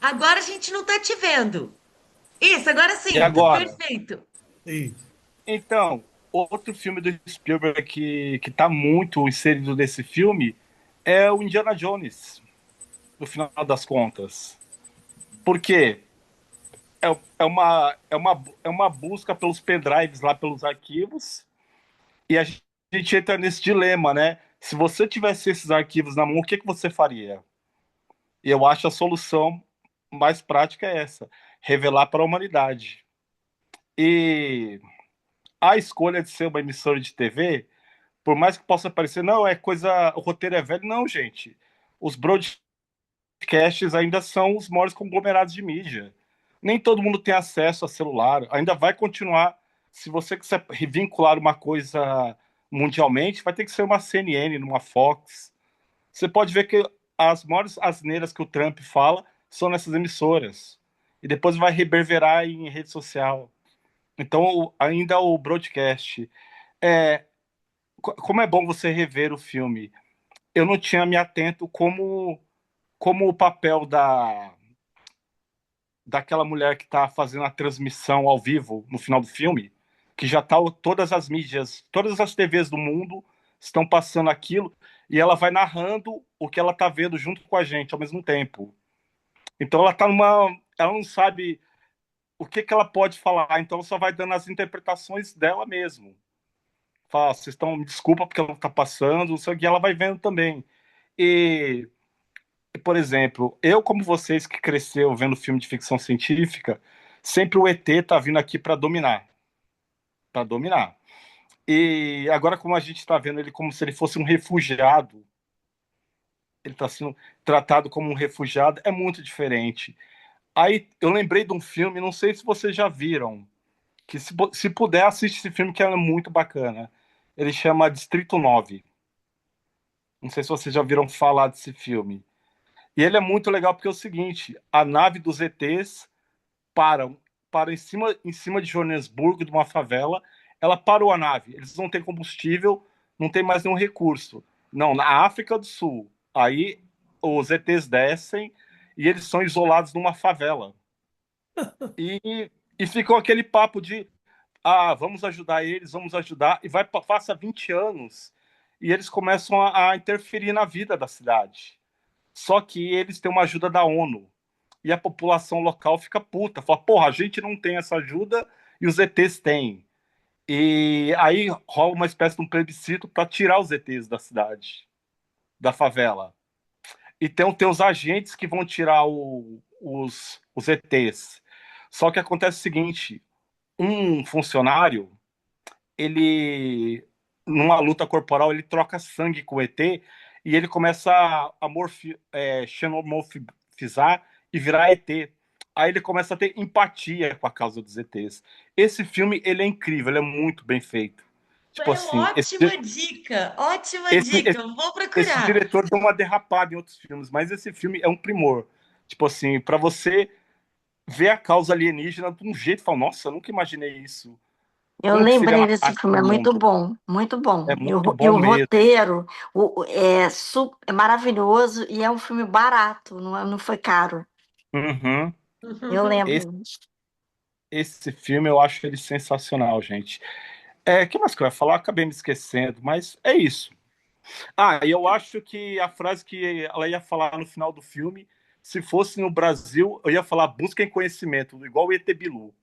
Agora a gente não tá te vendo. Isso, agora E sim, agora? perfeito. Isso. Então, outro filme do Spielberg que tá muito inserido nesse filme é o Indiana Jones, no final das contas. Por quê? É uma busca pelos pendrives lá, pelos arquivos, e a gente entra nesse dilema, né? Se você tivesse esses arquivos na mão, o que você faria? E eu acho a solução mais prática é essa: revelar para a humanidade. E a escolha de ser uma emissora de TV, por mais que possa parecer, não, é coisa, o roteiro é velho, não, gente. Os broadcasts ainda são os maiores conglomerados de mídia. Nem todo mundo tem acesso a celular, ainda vai continuar. Se você quiser vincular uma coisa mundialmente, vai ter que ser uma CNN, uma Fox. Você pode ver que as maiores asneiras que o Trump fala são nessas emissoras. E depois vai reverberar em rede social. Então, ainda o broadcast. É, como é bom você rever o filme. Eu não tinha me atento como o papel daquela mulher que está fazendo a transmissão ao vivo no final do filme, que já tá todas as mídias, todas as TVs do mundo estão passando aquilo e ela vai narrando o que ela está vendo junto com a gente ao mesmo tempo. Então ela não sabe o que ela pode falar, então só vai dando as interpretações dela mesmo. Fala, vocês estão, me desculpa porque ela está passando, não sei o que, ela vai vendo também. E, por exemplo, eu, como vocês que cresceu vendo filme de ficção científica, sempre o ET tá vindo aqui para dominar. Para dominar. E agora, como a gente está vendo ele como se ele fosse um refugiado, ele está sendo tratado como um refugiado, é muito diferente. Aí eu lembrei de um filme, não sei se vocês já viram, que se puder, assiste esse filme que é muito bacana. Ele chama Distrito 9. Não sei se vocês já viram falar desse filme. E ele é muito legal porque é o seguinte, a nave dos ETs para, para em cima de Joanesburgo, de uma favela, ela parou a nave. Eles não têm combustível, não tem mais nenhum recurso. Não, na África do Sul. Aí os ETs descem e eles são isolados numa favela. E ficou aquele papo de vamos ajudar eles, vamos ajudar, e passa 20 anos e eles começam a interferir na vida da cidade. Só que eles têm uma ajuda da ONU. E a população local fica puta. Fala, porra, a gente não tem essa ajuda e os ETs têm. E aí rola uma espécie de um plebiscito para tirar os ETs da cidade, da favela. E tem os agentes que vão tirar os ETs. Só que acontece o seguinte, um funcionário, ele, numa luta corporal, ele troca sangue com o ET e ele começa xenomorfizar e virar ET. Aí ele começa a ter empatia com a causa dos ETs. Esse filme, ele é incrível, ele é muito bem feito. Tipo É assim, uma ótima esse, dica, eu vou esse procurar. diretor deu uma derrapada em outros filmes, mas esse filme é um primor. Tipo assim, para você ver a causa alienígena de um jeito, fala, nossa, eu nunca imaginei isso. Eu Como que seria lembrei mais desse fácil filme, no é muito mundo? bom, muito bom. É muito E bom o mesmo. roteiro é maravilhoso e é um filme barato, não foi caro. Uhum. Eu Esse, lembro. esse filme eu acho ele sensacional, gente. O que mais que eu ia falar? Acabei me esquecendo, mas é isso. E eu acho que a frase que ela ia falar no final do filme, se fosse no Brasil, eu ia falar busquem conhecimento, igual o ET Bilu.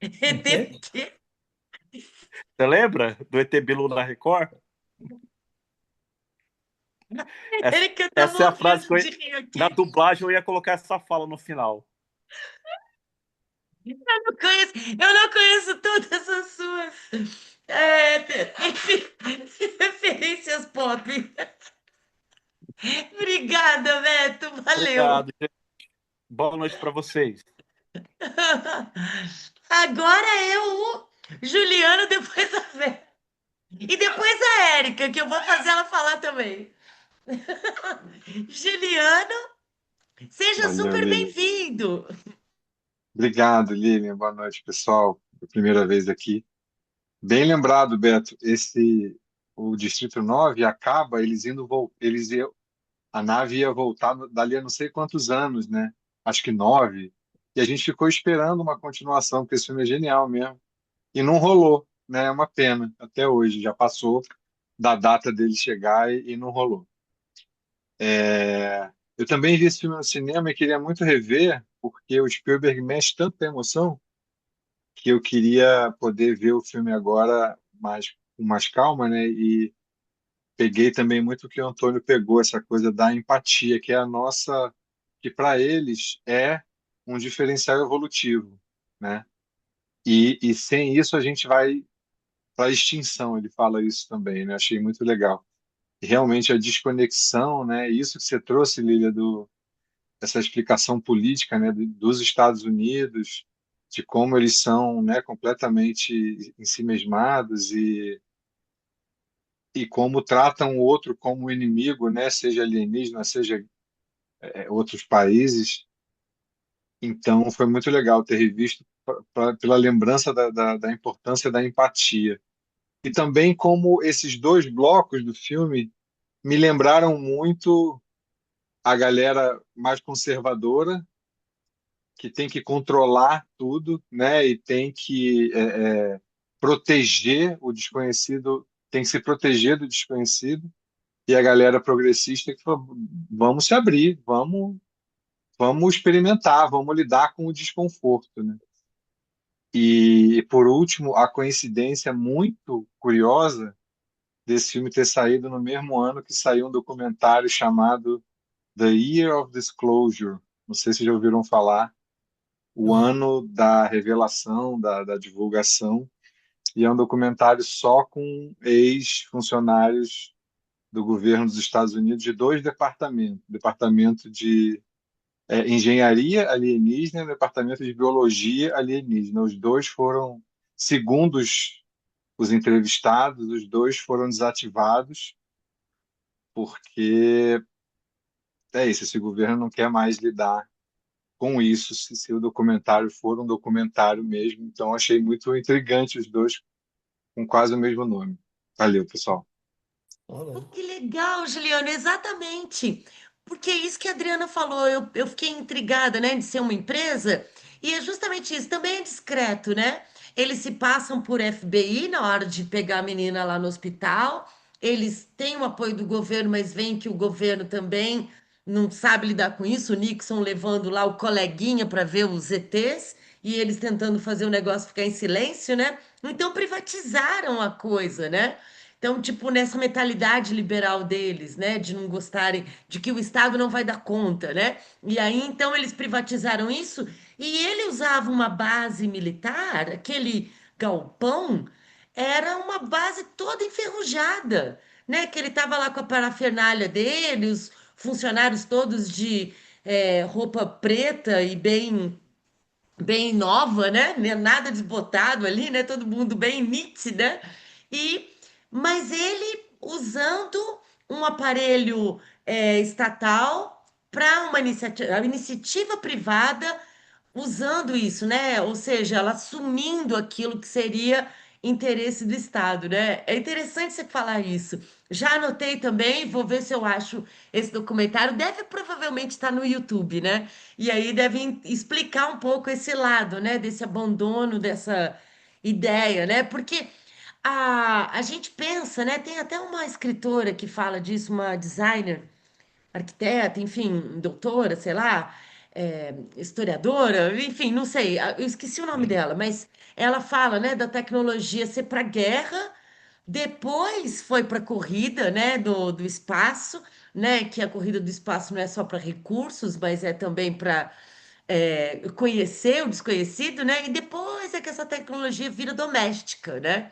O quê? Você lembra do ET Bilu da Record? Essa, Ele que eu tô essa é a frase morrendo que de rir na aqui. dublagem eu ia colocar essa fala no final. Eu não conheço todas as suas referências pop. Obrigada, Beto. Valeu. Obrigado, gente. Boa noite para vocês. Agora eu, Juliano, depois a Vé. E depois a Érica, que eu vou fazer ela falar também. Juliano, seja Valeu, super Lilian. bem-vindo. Obrigado, Lilian. Boa noite, pessoal. Primeira vez aqui. Bem lembrado, Beto. O Distrito 9 acaba, a nave ia voltar dali a não sei quantos anos, né? Acho que 9. E a gente ficou esperando uma continuação, porque esse filme é genial mesmo. E não rolou, né? É uma pena. Até hoje, já passou da data dele chegar e não rolou. Eu também vi esse filme no cinema e queria muito rever, porque o Spielberg mexe tanto com a emoção que eu queria poder ver o filme agora com mais calma, né? E peguei também muito o que o Antônio pegou, essa coisa da empatia, que é a nossa, que para eles é um diferencial evolutivo, né? E sem isso a gente vai para a extinção, ele fala isso também, né? Achei muito legal. E realmente a desconexão, né? Isso que você trouxe, Lília, essa explicação política, né, dos Estados Unidos, de como eles são, né, completamente ensimesmados e como tratam o outro como inimigo, né, seja alienígena, seja outros países. Então, foi muito legal ter revisto pela lembrança da importância da empatia. E também como esses dois blocos do filme me lembraram muito a galera mais conservadora que tem que controlar tudo, né? E tem que proteger o desconhecido, tem que se proteger do desconhecido. E a galera progressista que falou, vamos se abrir, vamos experimentar, vamos lidar com o desconforto, né? E por último, a coincidência muito curiosa desse filme ter saído no mesmo ano que saiu um documentário chamado The Year of Disclosure. Não sei se já ouviram falar, o Não. ano da revelação, da divulgação. E é um documentário só com ex-funcionários do governo dos Estados Unidos de dois departamentos, departamento de engenharia alienígena e departamento de biologia alienígena. Os dois foram, segundo os entrevistados, os dois foram desativados porque é isso, esse governo não quer mais lidar com isso, se o documentário for um documentário mesmo. Então, achei muito intrigante os dois com quase o mesmo nome. Valeu, pessoal. Pô, Olha, que legal, Juliana, exatamente. Porque é isso que a Adriana falou, eu fiquei intrigada, né, de ser uma empresa, e é justamente isso, também é discreto, né? Eles se passam por FBI na hora de pegar a menina lá no hospital, eles têm o apoio do governo, mas veem que o governo também não sabe lidar com isso, o Nixon levando lá o coleguinha para ver os ETs, e eles tentando fazer o negócio ficar em silêncio, né? Então privatizaram a coisa, né? Então, tipo, nessa mentalidade liberal deles, né, de não gostarem, de que o Estado não vai dar conta, né? E aí, então, eles privatizaram isso e ele usava uma base militar, aquele galpão, era uma base toda enferrujada, né? Que ele tava lá com a parafernália dele, os funcionários todos de roupa preta e bem nova, né? Nada desbotado ali, né? Todo mundo bem neat, né? E mas ele usando um aparelho estatal para uma iniciativa privada usando isso, né? Ou seja, ela assumindo aquilo que seria interesse do Estado, né? É interessante você falar isso. Já anotei também, vou ver se eu acho esse documentário. Deve provavelmente estar no YouTube, né? E aí devem explicar um pouco esse lado, né? Desse abandono, dessa ideia, né? Porque a gente pensa, né? Tem até uma escritora que fala disso, uma designer arquiteta, enfim, doutora, sei lá, historiadora, enfim, não sei, eu esqueci o nome dela, mas ela fala, né, da tecnologia ser para guerra, depois foi para a corrida, né, do espaço, né, que a corrida do espaço não é só para recursos, mas é também para conhecer o desconhecido, né, e depois é que essa tecnologia vira doméstica, né?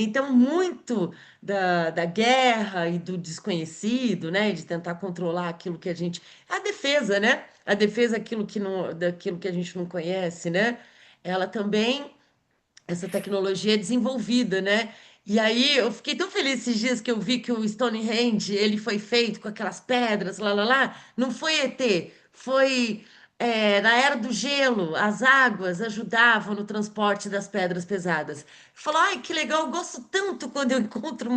Então, muito da guerra e do desconhecido, né? De tentar controlar aquilo que a gente. A defesa, né? A defesa daquilo que a gente não conhece, né? Ela também essa tecnologia é desenvolvida, né? E aí eu fiquei tão feliz esses dias que eu vi que o Stonehenge, ele foi feito com aquelas pedras, lá, lá, lá. Não foi ET, foi na Era do Gelo, as águas ajudavam no transporte das pedras pesadas. Falou, ai, que legal, eu gosto tanto quando eu encontro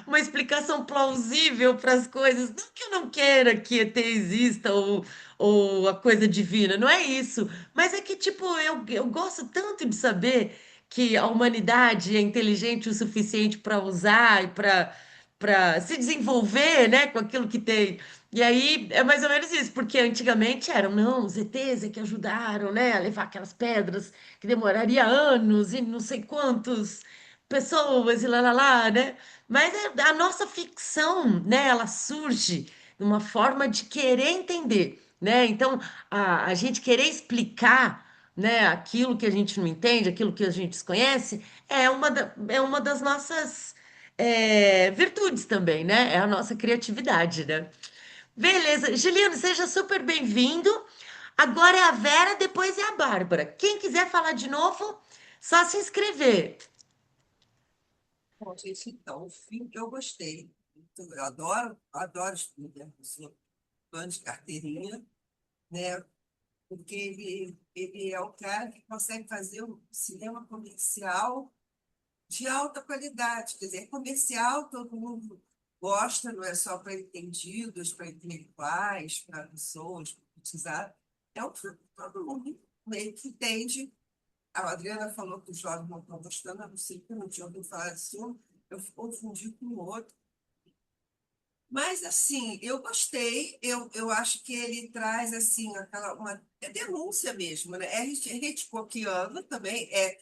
uma explicação plausível para as coisas. Não que eu não queira que ET exista ou a coisa divina, não é isso. Mas é que, tipo, eu gosto tanto de saber que a humanidade é inteligente o suficiente para usar e para se desenvolver, né, com aquilo que tem. E aí é mais ou menos isso, porque antigamente eram, não, os ETs é que ajudaram, né, a levar aquelas pedras que demoraria anos e não sei quantos pessoas e lá, né? Mas a nossa ficção, né, ela surge de uma forma de querer entender, né? Então, a gente querer explicar, né, aquilo que a gente não entende, aquilo que a gente desconhece, é uma das nossas virtudes também, né? É a nossa criatividade, né? Beleza. Juliano, seja super bem-vindo. Agora é a Vera, depois é a Bárbara. Quem quiser falar de novo, só se inscrever. Bom, gente, então, o filme que eu gostei. Eu adoro Spielberg, eu sou fã de carteirinha, né? Porque ele é o cara que consegue fazer um cinema comercial de alta qualidade. Quer dizer, comercial todo mundo gosta, não é só para entendidos, para intelectuais, para pessoas, para politizar. É um filme que todo mundo meio que entende. A Adriana falou que os jovens não estão gostando, eu não sei como tinha ouvido falar disso, eu confundi com o outro. Mas, assim, eu gostei, eu acho que ele traz, assim, uma denúncia mesmo, né? É Hitchcockiano também, é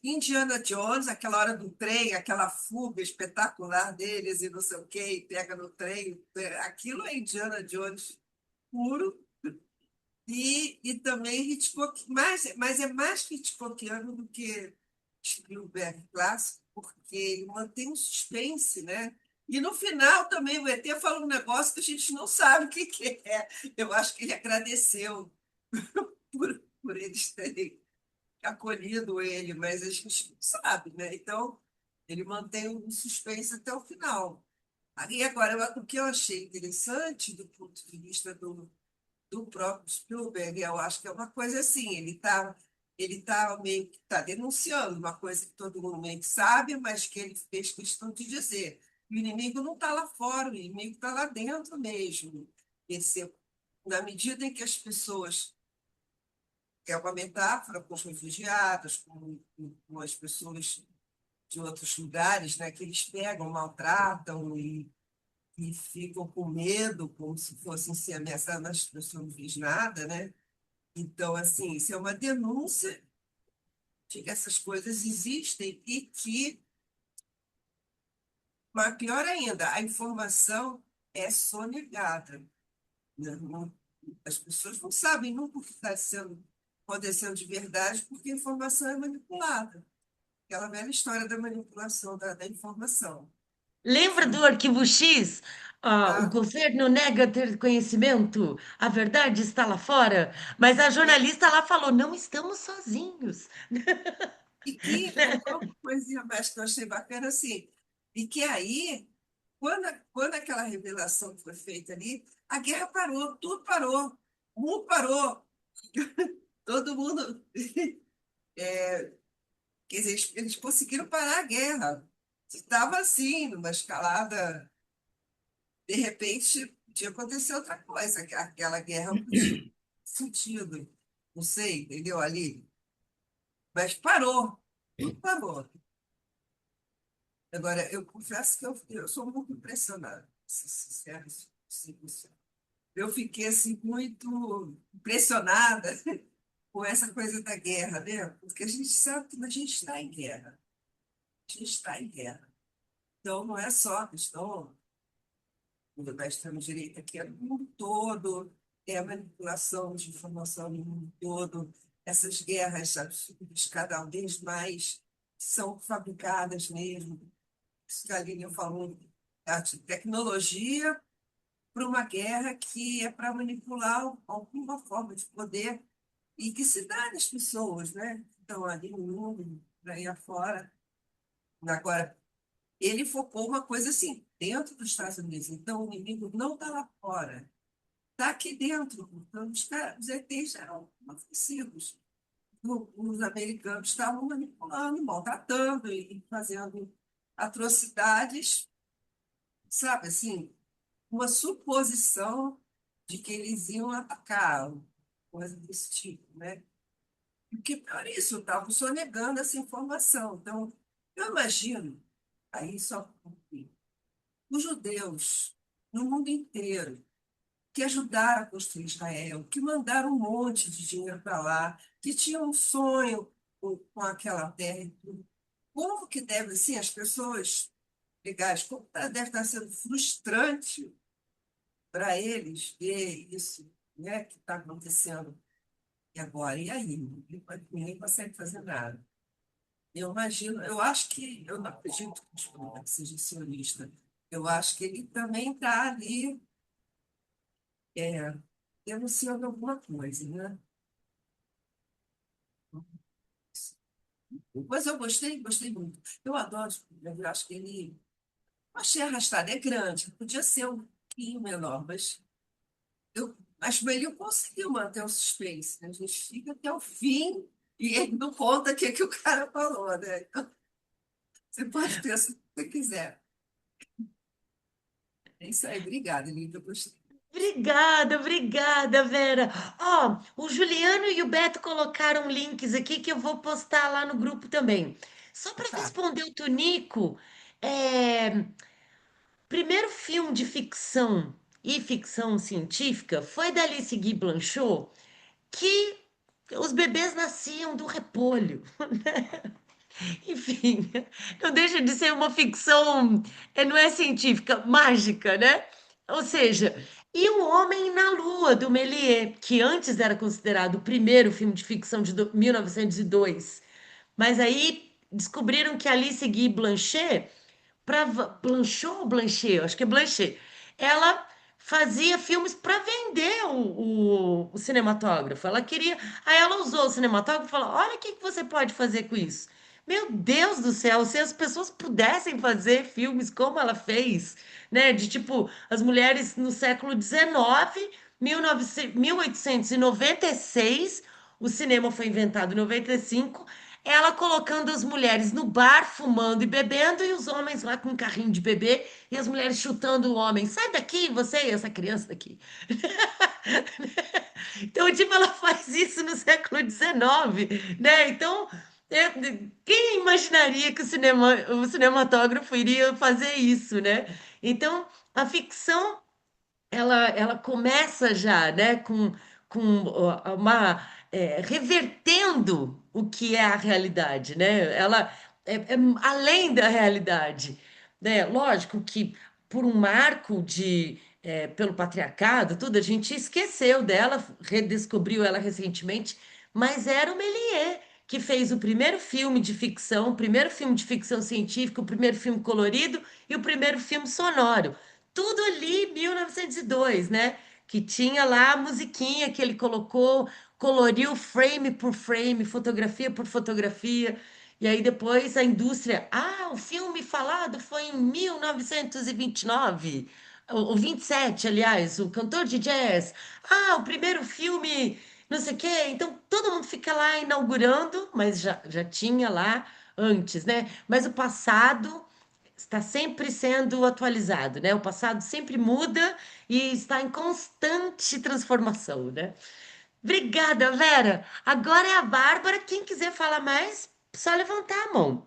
Indiana Jones, aquela hora do trem, aquela fuga espetacular deles e não sei o quê, e pega no trem, aquilo é Indiana Jones puro, e também Hitchcock, mas é mais Hitchcockiano do que Spielberg clássico, porque ele mantém um suspense, né? E no final também o ET fala um negócio que a gente não sabe o que que é. Eu acho que ele agradeceu por eles terem acolhido ele, mas a gente não sabe, né? Então, ele mantém um suspense até o final. E agora, o que eu achei interessante do ponto de vista do próprio Spielberg, eu acho que é uma coisa assim, ele tá meio que tá denunciando uma coisa que todo mundo meio que sabe, mas que ele fez questão de dizer. O inimigo não está lá fora, o inimigo está lá dentro mesmo. Esse, na medida em que as pessoas, é uma metáfora com os refugiados, com as pessoas de outros lugares, né, que eles pegam, maltratam e ficam com medo, como se fossem ser ameaçados, mas a pessoa não fez nada, né? Então, assim, isso é uma denúncia de que essas coisas existem e que, mas pior ainda, a informação é sonegada, né? As pessoas não sabem nunca o que está acontecendo de verdade, porque a informação é manipulada. Aquela velha história da manipulação da informação. Lembra do Arquivo X? Ah, o Ah, governo nega ter conhecimento, a verdade está lá fora, mas a jornalista lá falou: não estamos sozinhos. e que uma coisinha mais que eu achei bacana assim, e que aí, quando aquela revelação foi feita ali, a guerra parou, tudo parou, o mundo parou, todo mundo. Quer dizer, eles conseguiram parar a guerra. Estava assim, numa escalada, de repente, podia acontecer outra coisa, que aquela guerra podia ter sentido, não sei, entendeu? Ali. Mas parou, tudo parou. Agora, eu confesso que eu sou muito impressionada, ser sincera, 100%. Eu fiquei assim, muito impressionada com essa coisa da guerra, né? Porque a gente sabe que a gente está em guerra. A gente está em guerra. Então, não é só a questão da extrema-direita, que é no mundo todo, é a manipulação de informação no mundo todo, essas guerras absurdas, cada vez mais são fabricadas mesmo. Isso que a Lilian falou, a tecnologia para uma guerra que é para manipular alguma forma de poder e que se dá nas pessoas, né? Que estão ali no mundo, para aí afora. Agora, ele focou uma coisa assim, dentro dos Estados Unidos. Então, o inimigo não está lá fora, está aqui dentro. Então, os ETs eram ofensivos. Os americanos estavam manipulando, maltratando e fazendo atrocidades, sabe, assim, uma suposição de que eles iam atacar, coisa desse tipo, né? E o que pior é isso, eu estava sonegando essa informação. Então, eu imagino, aí só os judeus no mundo inteiro que ajudaram a construir Israel, que mandaram um monte de dinheiro para lá, que tinham um sonho com aquela terra e tudo. Como que deve, assim, as pessoas legais, como deve estar sendo frustrante para eles ver isso, né, que está acontecendo e agora. E aí? Ninguém consegue fazer nada. Eu imagino, eu acho que, eu não acredito que o Spielberg seja sionista. Eu acho que ele também está ali é, denunciando alguma coisa, né? Mas eu gostei muito. Eu adoro Spielberg, eu acho que ele. Achei arrastado, é grande, podia ser um pouquinho menor, mas acho que ele conseguiu manter o suspense, né? A gente fica até o fim e ele não conta o que, que o cara falou, né? Então, você pode pensar o que você quiser. É isso aí, obrigada, Lívia. Eu gostei. Obrigada, obrigada, Vera. Ó, o Juliano e o Beto colocaram links aqui que eu vou postar lá no grupo também. Só para Tá. responder o Tonico, é, primeiro filme de ficção e ficção científica foi da Alice Guy Blanchot, que os bebês nasciam do repolho. Enfim, não deixa de ser uma ficção, não é científica, mágica, né? Ou seja, e O Homem na Lua, do Méliès, que antes era considerado o primeiro filme de ficção de 1902, mas aí descobriram que Alice Guy Blanchet para Blanchot ou Blanchet? Eu acho que é Blanchet. Ela fazia filmes para vender o cinematógrafo. Ela queria. Aí ela usou o cinematógrafo e falou: Olha o que que você pode fazer com isso. Meu Deus do céu, se as pessoas pudessem fazer filmes como ela fez, né? De tipo, as mulheres no século XIX, 1896, o cinema foi inventado em 95, ela colocando as mulheres no bar, fumando e bebendo, e os homens lá com um carrinho de bebê, e as mulheres chutando o homem. Sai daqui, você e essa criança daqui. Então, tipo, ela faz isso no século XIX, né? Então, quem imaginaria que o cinematógrafo iria fazer isso, né? Então, a ficção ela começa já, né, com ó, uma revertendo o que é a realidade, né? Ela é além da realidade, né? Lógico que por um marco pelo patriarcado, tudo, a gente esqueceu dela, redescobriu ela recentemente, mas era o Méliès que fez o primeiro filme de ficção, o primeiro filme de ficção científica, o primeiro filme colorido e o primeiro filme sonoro. Tudo ali em 1902, né? Que tinha lá a musiquinha que ele colocou, coloriu frame por frame, fotografia por fotografia. E aí depois a indústria, o filme falado foi em 1929, ou 27, aliás, o cantor de jazz. O primeiro filme, não sei o quê. Então todo mundo fica lá inaugurando, mas já tinha lá antes, né? Mas o passado está sempre sendo atualizado, né? O passado sempre muda e está em constante transformação, né? Obrigada, Vera. Agora é a Bárbara. Quem quiser falar mais, só levantar a mão.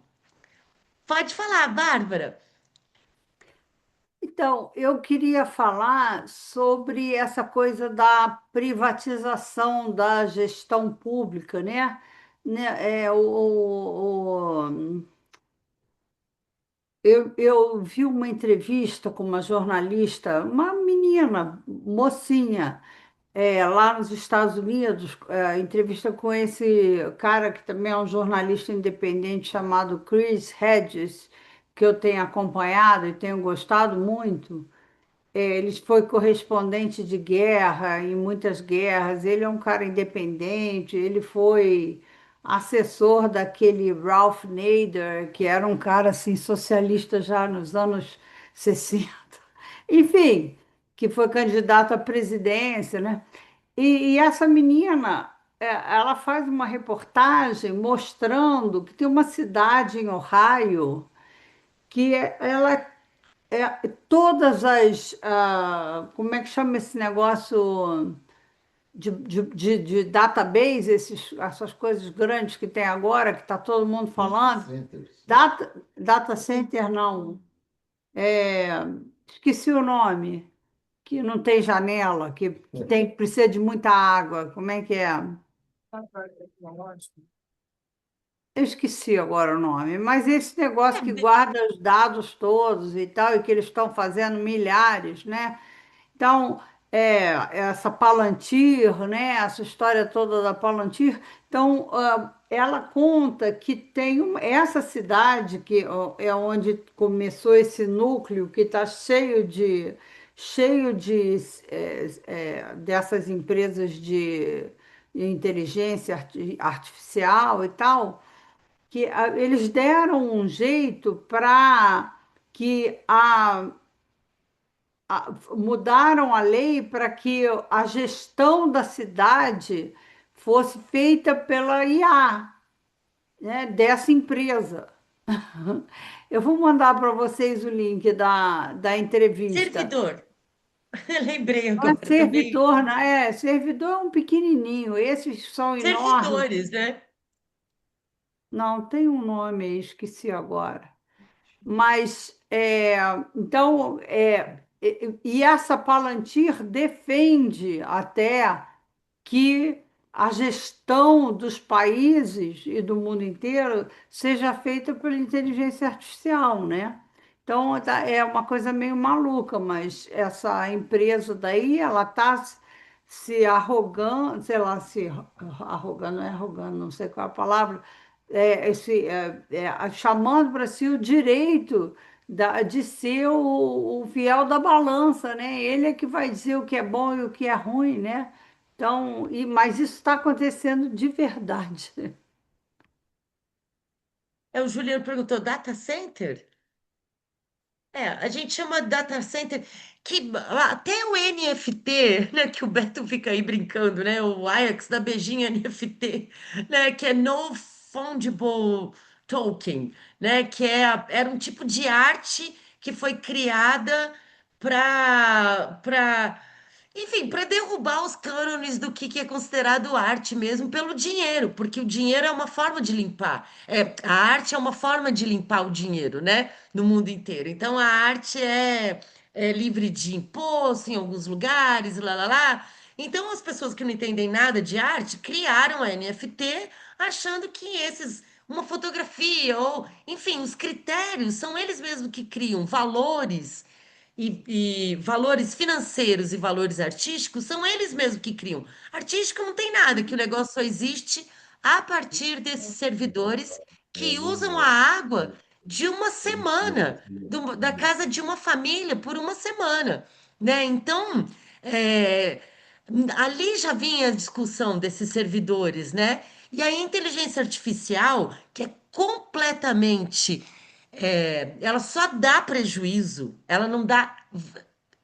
Pode falar, Bárbara. Então, eu queria falar sobre essa coisa da privatização da gestão pública, né? Eu vi uma entrevista com uma jornalista, uma menina, mocinha, lá nos Estados Unidos, entrevista com esse cara que também é um jornalista independente chamado Chris Hedges, que eu tenho acompanhado e tenho gostado muito. Ele foi correspondente de guerra em muitas guerras. Ele é um cara independente. Ele foi assessor daquele Ralph Nader, que era um cara assim socialista já nos anos 60. Enfim, que foi candidato à presidência, né? E essa menina, ela faz uma reportagem mostrando que tem uma cidade em Ohio que ela todas como é que chama esse negócio de database, essas coisas grandes que tem agora, que está todo mundo falando? Centers. Data center, não. É, esqueci o nome, que não tem janela, precisa de muita água. Como é que é? Eu esqueci agora o nome, mas esse negócio que guarda os dados todos e tal, e que eles estão fazendo milhares, né? Então, essa Palantir, né, essa história toda da Palantir, então, ela conta que tem essa cidade que ó, é onde começou esse núcleo que está cheio de dessas empresas de inteligência artificial e tal, que eles deram um jeito para que mudaram a lei para que a gestão da cidade fosse feita pela IA, né, dessa empresa. Eu vou mandar para vocês o link da entrevista. Servidor. Lembrei Não é agora também. servidor, não é? Servidor é um pequenininho, esses são enormes. Servidores, né? Não, tem um nome aí, esqueci agora. Mas, então, e essa Palantir defende até que a gestão dos países e do mundo inteiro seja feita pela inteligência artificial, né? Então, é uma coisa meio maluca, mas essa empresa daí, ela está se arrogando, sei lá, se arrogando, não é arrogando, não sei qual é a palavra, chamando para si o direito de ser o fiel da balança, né? Ele é que vai dizer o que é bom e o que é ruim, né? Então, mas isso está acontecendo de verdade. O Juliano perguntou, data center? A gente chama data center que até o NFT, né, que o Beto fica aí brincando, né, o Ajax da beijinha NFT, né, que é No Fungible Token, né, era um tipo de arte que foi criada para enfim, para derrubar os cânones do que é considerado arte mesmo pelo dinheiro, porque o dinheiro é uma forma de limpar. A arte é uma forma de limpar o dinheiro, né? No mundo inteiro. Então, a arte é livre de imposto em alguns lugares, lá, lá, lá. Então, as pessoas que não entendem nada de arte criaram a NFT achando que uma fotografia, ou, enfim, os critérios são eles mesmos que criam valores e valores financeiros e valores artísticos são eles mesmos que criam. Artístico não tem nada, que o negócio só existe a partir desses servidores que usam a água de uma semana, da casa de uma família por uma semana, né? Então, é, ali já vinha a discussão desses servidores, né? E a inteligência artificial, que é completamente ela só dá prejuízo, ela não dá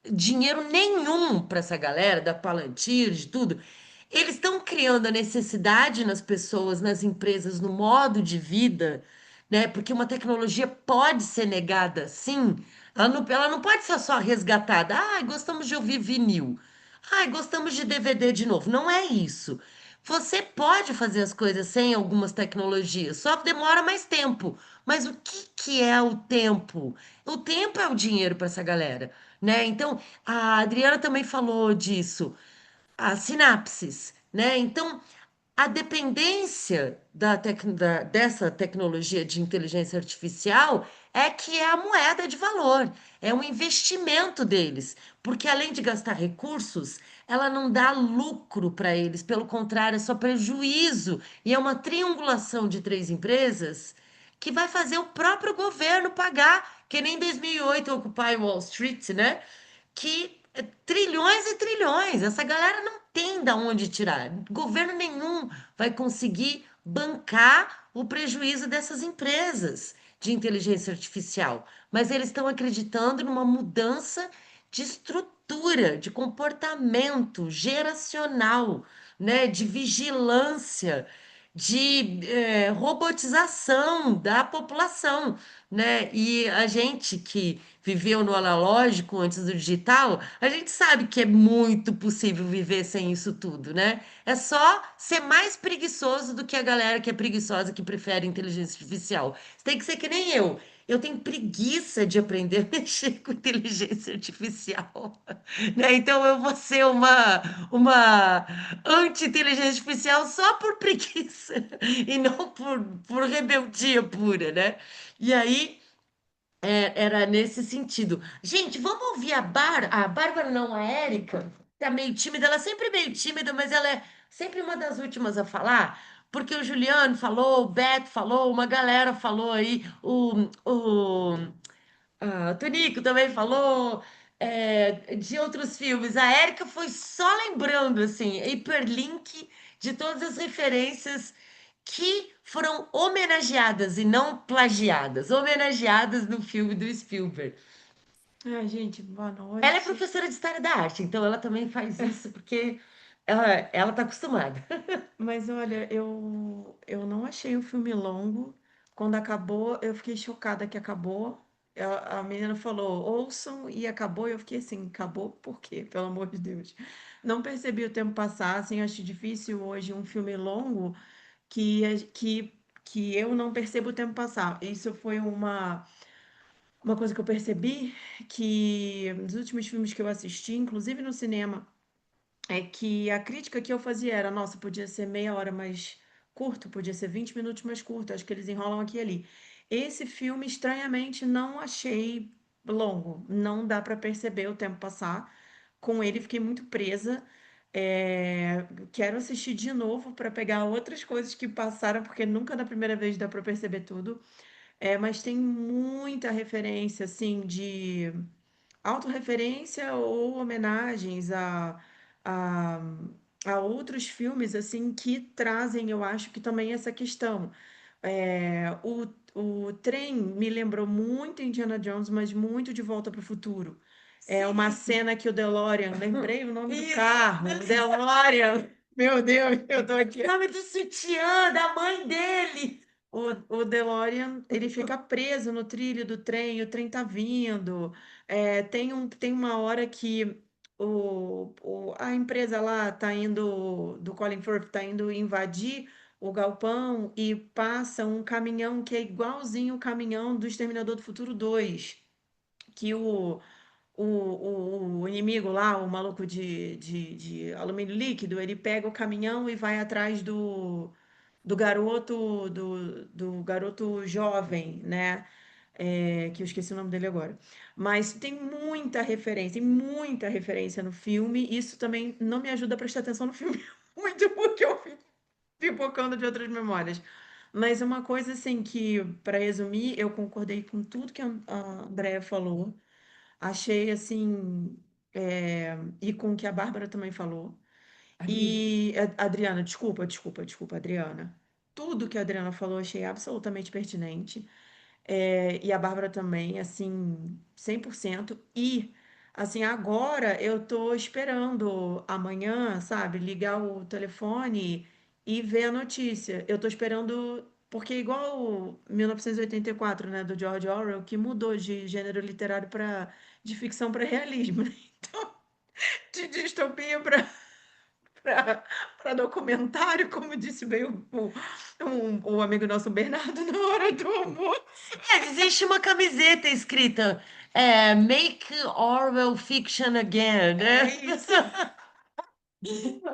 dinheiro nenhum para essa galera da Palantir, de tudo. Eles estão criando a necessidade nas pessoas, nas empresas, no modo de vida, né? Porque uma tecnologia pode ser negada, sim. Ela não pode ser só resgatada. Ah, gostamos de ouvir vinil. Ah, gostamos de DVD de novo. Não é isso. Você pode fazer as coisas sem algumas tecnologias, só demora mais tempo. Mas o que que é o tempo? O tempo é o dinheiro para essa galera, né? Então, a Adriana também falou disso, as sinapses, né? Então, a dependência dessa tecnologia de inteligência artificial é que é a moeda de valor, é um investimento deles, porque além de gastar recursos, ela não dá lucro para eles, pelo contrário, é só prejuízo, e é uma triangulação de três empresas que vai fazer o próprio governo pagar, que nem em 2008 Occupy Wall Street, né? Que trilhões e trilhões. Essa galera não tem da onde tirar. Governo nenhum vai conseguir bancar o prejuízo dessas empresas de inteligência artificial. Mas eles estão acreditando numa mudança de estrutura, de comportamento geracional, né? De vigilância, de robotização da população, né? E a gente que viveu no analógico antes do digital, a gente sabe que é muito possível viver sem isso tudo, né? É só ser mais preguiçoso do que a galera que é preguiçosa, que prefere inteligência artificial. Você tem que ser que nem eu. Eu tenho preguiça de aprender a mexer com inteligência artificial, né? Então eu vou ser uma anti-inteligência artificial só por preguiça e não por rebeldia pura, né? E aí era nesse sentido. Gente, vamos ouvir a Bárbara não, a Érica, tá meio tímida, ela é sempre meio tímida, mas ela é sempre uma das últimas a falar, porque o Juliano falou, o Beto falou, uma galera falou aí, o Tonico também falou, de outros filmes. A Érica foi só lembrando, assim, hiperlink de todas as referências que foram homenageadas e não plagiadas, homenageadas no filme do Spielberg. Ai, gente, boa Ela é noite. professora de História da Arte, então ela também faz isso porque ela tá acostumada. Mas olha, eu não achei o filme longo. Quando acabou, eu fiquei chocada que acabou. A menina falou, ouçam, e acabou. E eu fiquei assim, acabou por quê? Pelo amor de Deus. Não percebi o tempo passar, assim, acho difícil hoje um filme longo que eu não percebo o tempo passar. Isso foi uma coisa que eu percebi, que nos últimos filmes que eu assisti, inclusive no cinema, é que a crítica que eu fazia era, nossa, podia ser meia hora mais curto, podia ser 20 minutos mais curto, acho que eles enrolam aqui e ali. Esse filme, estranhamente, não achei longo, não dá para perceber o tempo passar. Com ele, fiquei muito presa. Quero assistir de novo para pegar outras coisas que passaram, porque nunca na primeira vez dá para perceber tudo. Mas tem muita referência, assim, de autorreferência ou homenagens a, a outros filmes, assim, que trazem, eu acho que também essa questão. O trem me lembrou muito Indiana Jones, mas muito De Volta para o Futuro. É uma cena que o DeLorean, lembrei o nome do carro, o DeLorean. Meu Deus, eu tô aqui. O nome do sutiã da mãe dele. O DeLorean, ele fica preso no trilho do trem, o trem tá vindo. Tem uma hora que a empresa lá tá indo, do Colin Firth, tá indo invadir o galpão e passa um caminhão que é igualzinho o caminhão do Exterminador do Futuro 2, que o inimigo lá, o maluco de alumínio líquido, ele pega o caminhão e vai atrás do garoto jovem, né? Que eu esqueci o nome dele agora. Mas tem muita referência no filme. Isso também não me ajuda a prestar atenção no filme muito, porque eu fico pipocando de outras memórias. Mas uma coisa assim que, para resumir, eu concordei com tudo que a Andrea falou. Achei assim, e com o que a Bárbara também falou. E Adriana, desculpa, Adriana. Tudo que a Adriana falou, achei absolutamente pertinente. E a Bárbara também, assim, 100%. E, assim, agora eu tô esperando amanhã, sabe, ligar o telefone e ver a notícia. Eu tô esperando, porque igual o 1984, né, do George Orwell, que mudou de gênero literário de ficção para realismo, né? Então, de distopia para documentário, como disse bem o amigo nosso Bernardo na hora do almoço. Existe uma camiseta escrita Make Orwell Fiction Again, né? É isso.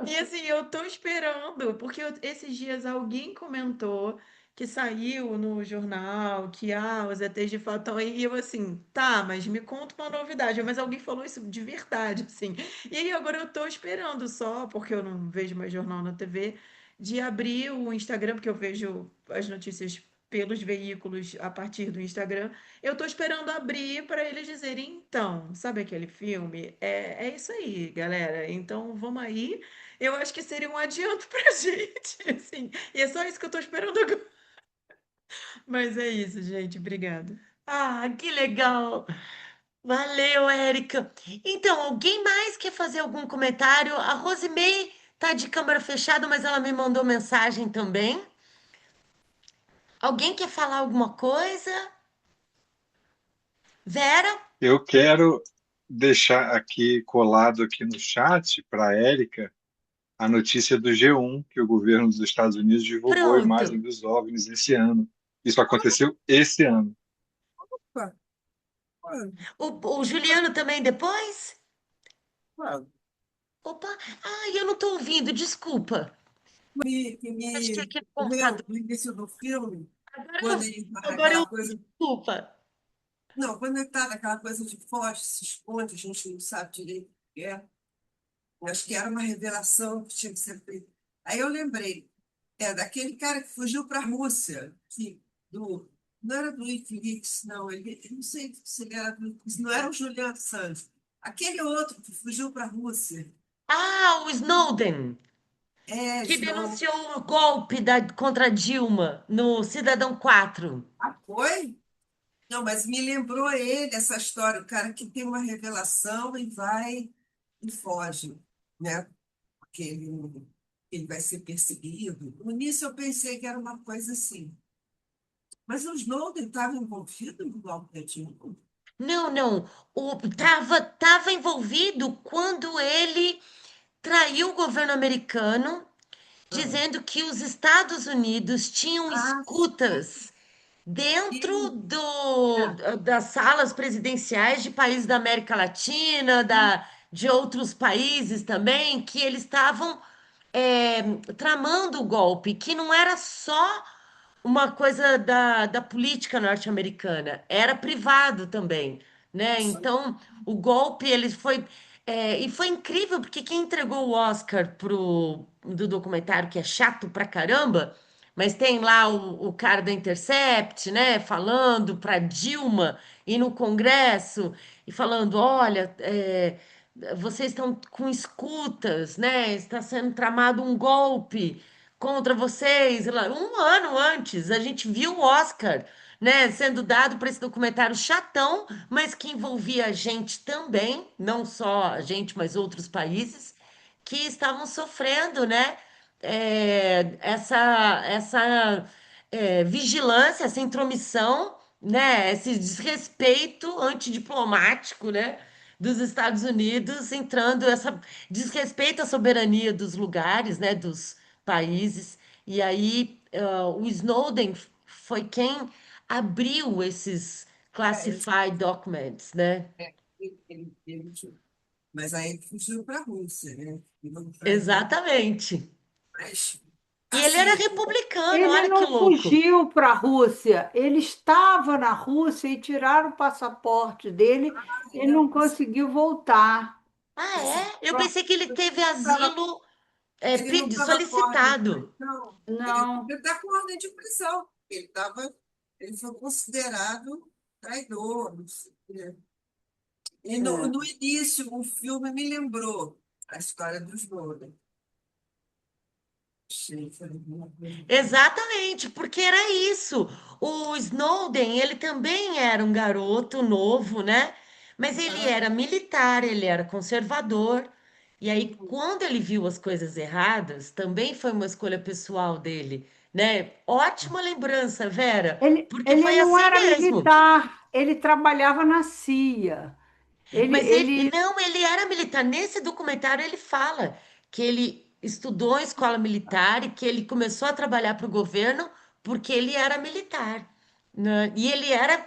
E assim, eu tô esperando, porque esses dias alguém comentou que saiu no jornal que os ETs de fato estão aí, e eu assim, tá, mas me conta uma novidade. Mas alguém falou isso de verdade, assim. E aí agora eu tô esperando só, porque eu não vejo mais jornal na TV, de abrir o Instagram, porque eu vejo as notícias pelos veículos a partir do Instagram. Eu tô esperando abrir para eles dizerem, então, sabe aquele filme? É isso aí, galera. Então vamos aí. Eu acho que seria um adianto pra gente, assim. E é só isso que eu tô esperando agora. Mas é isso, gente. Obrigada. Ah, que legal! Valeu, Érica. Então, alguém mais quer fazer algum comentário? A Rosemary tá de câmera fechada, mas ela me mandou mensagem também. Alguém quer falar alguma coisa? Vera? Eu quero deixar aqui colado aqui no chat para a Érica a notícia do G1, que o governo dos Estados Unidos divulgou a imagem Pronto. dos OVNIs esse ano. Isso aconteceu esse ano. Opa, quando? O Juliano também depois? Quando? Opa, eu não tô ouvindo, desculpa. Que Acho que é me aqui no ocorreu computador. no início do filme, Agora, quando ele vai agora eu naquela coisa. desculpa. Não, quando ele está naquela coisa de foge, se esconde, a gente não sabe direito o que é. Eu acho que era uma revelação que tinha que ser feita. Aí eu lembrei, daquele cara que fugiu para a Rússia, não era do Wikileaks, não, eu não sei se ele era do Wikileaks, não era o Julian Assange. Aquele outro que fugiu para a Rússia, O Snowden, que Snow. denunciou o golpe contra Dilma no Cidadão 4. Ah, foi? Não, mas me lembrou ele, essa história, o cara que tem uma revelação e vai e foge, né? Porque ele vai ser perseguido. No início eu pensei que era uma coisa assim. Mas o Snowden estava envolvido no golpe da Dilma? Não, não. Tava envolvido quando ele traiu o governo americano, Ah, dizendo que os Estados Unidos tinham ah, escutas dentro sim. das salas presidenciais de países da América Latina, de outros países também, que eles estavam tramando o golpe, que não era só uma coisa da política norte-americana, era privado também, né? Então, o golpe, ele foi. E foi incrível porque quem entregou o Oscar do documentário, que é chato pra caramba, mas tem lá o cara da Intercept, né, falando pra Dilma e no Congresso e falando: olha, vocês estão com escutas, né? Está sendo tramado um golpe contra vocês. E lá, um ano antes, a gente viu o Oscar, né, sendo dado para esse documentário chatão, mas que envolvia a gente também, não só a gente, mas outros países que estavam sofrendo, né, vigilância, essa intromissão, né, esse desrespeito antidiplomático, né, dos Estados Unidos, entrando essa desrespeito à soberania dos lugares, né, dos países. E aí, o Snowden foi quem abriu esses É, classified documents, né? mas aí ele fugiu para a Rússia, né? Exatamente. Mas, E ele era assim, republicano, Ele olha que não louco. fugiu para a Rússia, ele estava na Rússia e tiraram o passaporte dele e não conseguiu voltar. Ah, esse é? Eu pensei que ele próprio- teve tava- asilo ele não estava com ordem de solicitado. prisão, ele Não. está com ordem de prisão. Ele foi considerado traidor. Não sei, né? E É. no início, o filme me lembrou a história do Snowden. Achei, falei, "Meu Deus." Exatamente, porque era isso. O Snowden, ele também era um garoto novo, né? Mas ele Ah, era militar, ele era conservador. E aí, quando ele viu as coisas erradas, também foi uma escolha pessoal dele, né? Ótima lembrança, Vera, porque Ele foi não assim era mesmo. militar, ele trabalhava na CIA. Mas ele, Ele, não, ele era militar. Nesse documentário ele fala que ele estudou em escola militar e que ele começou a trabalhar para o governo porque ele era militar, né? E ele era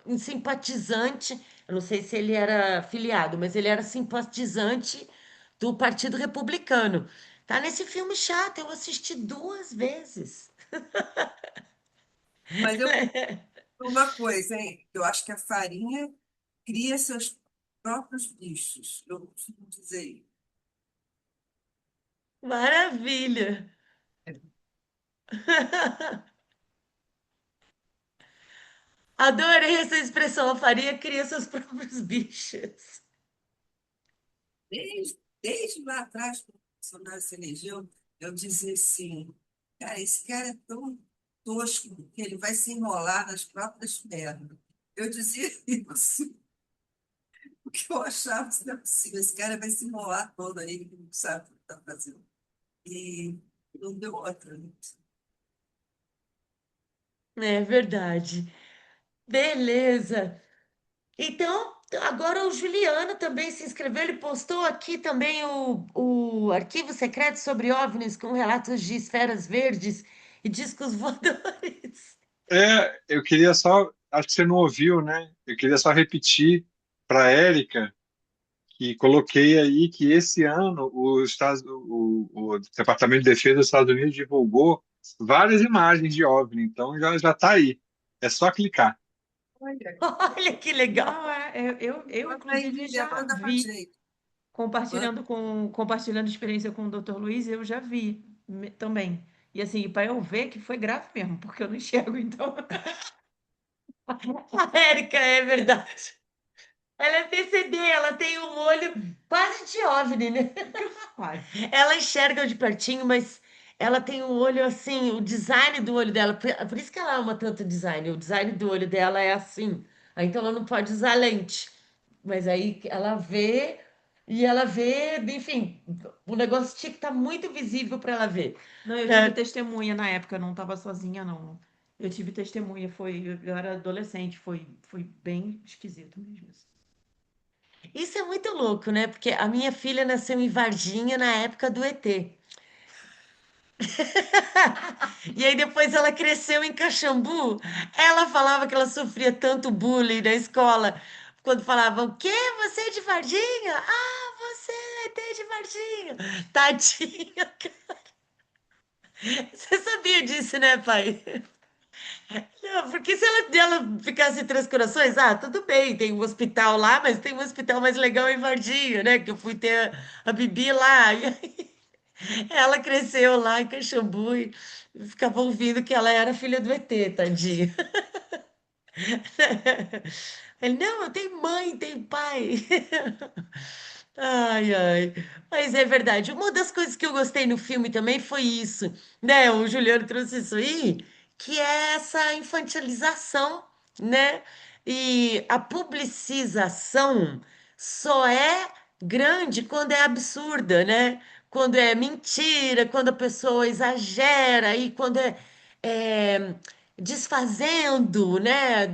um simpatizante, eu não sei se ele era filiado, mas ele era simpatizante do Partido Republicano. Tá nesse filme chato, eu assisti 2 vezes. mas eu uma coisa, hein? Eu acho que a farinha cria seus próprios bichos. Eu costumo dizer. Maravilha! Adorei essa expressão, a farinha cria seus próprios bichos. Desde lá atrás, quando o Bolsonaro se elegeu, eu dizia assim, cara, esse cara é tão tosco que ele vai se enrolar nas próprias pernas. Eu dizia isso, porque eu achava que não é possível, esse cara vai se enrolar todo aí, que não sabe o que está fazendo. E não deu outra, né? É verdade. Beleza. Então, agora o Juliano também se inscreveu. Ele postou aqui também o arquivo secreto sobre OVNIs com relatos de esferas verdes e discos voadores. Eu queria só, acho que você não ouviu, né? Eu queria só repetir para a Érica que coloquei aí que esse ano o Departamento de Defesa dos Estados Unidos divulgou várias imagens de OVNI, então já está aí. É só clicar. Olha, Olha que legal. Não, eu manda aí, inclusive Lília, já manda pra vi, gente. Manda. compartilhando experiência com o Dr. Luiz, eu já vi também. E assim, para eu ver que foi grave mesmo, porque eu não enxergo, então. A Érica, é verdade. Ela é PCD, ela tem um olho quase de OVNI, né? Quase. Ela enxerga de pertinho, mas ela tem um olho assim, o design do olho dela, por isso que ela ama tanto design. O design do olho dela é assim. Aí, então ela não pode usar lente. Mas aí ela vê e ela vê, enfim, o negócio tinha que estar muito visível para ela ver. Não, eu tive É, testemunha na época, eu não estava sozinha, não. Eu tive testemunha, eu era adolescente, foi bem esquisito mesmo isso. isso é muito louco, né? Porque a minha filha nasceu em Varginha na época do ET. E aí depois ela cresceu em Caxambu. Ela falava que ela sofria tanto bullying na escola. Quando falavam, o quê? Você é de Varginha? Ah, você é ET de Varginha. Tadinha. Você sabia disso, né, pai? Não, porque se ela ficasse em Três Corações, ah, tudo bem, tem um hospital lá, mas tem um hospital mais legal em Varginha, né? Que eu fui ter a Bibi lá. E aí ela cresceu lá em Caxambu e ficava ouvindo que ela era filha do ET, tadinha. Ele, não, eu tenho mãe, tenho pai. Ai, ai. Mas é verdade. Uma das coisas que eu gostei no filme também foi isso, né? O Juliano trouxe isso aí, que é essa infantilização, né? E a publicização só é grande quando é absurda, né? Quando é mentira, quando a pessoa exagera e quando é desfazendo, né?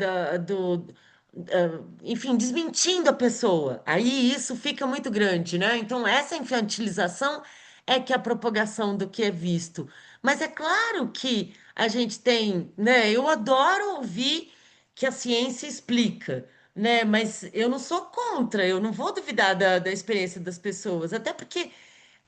Enfim, desmentindo a pessoa. Aí isso fica muito grande, né? Então, essa infantilização é que é a propagação do que é visto. Mas é claro que a gente tem, né? Eu adoro ouvir que a ciência explica, né? Mas eu não sou contra, eu não vou duvidar da experiência das pessoas, até porque.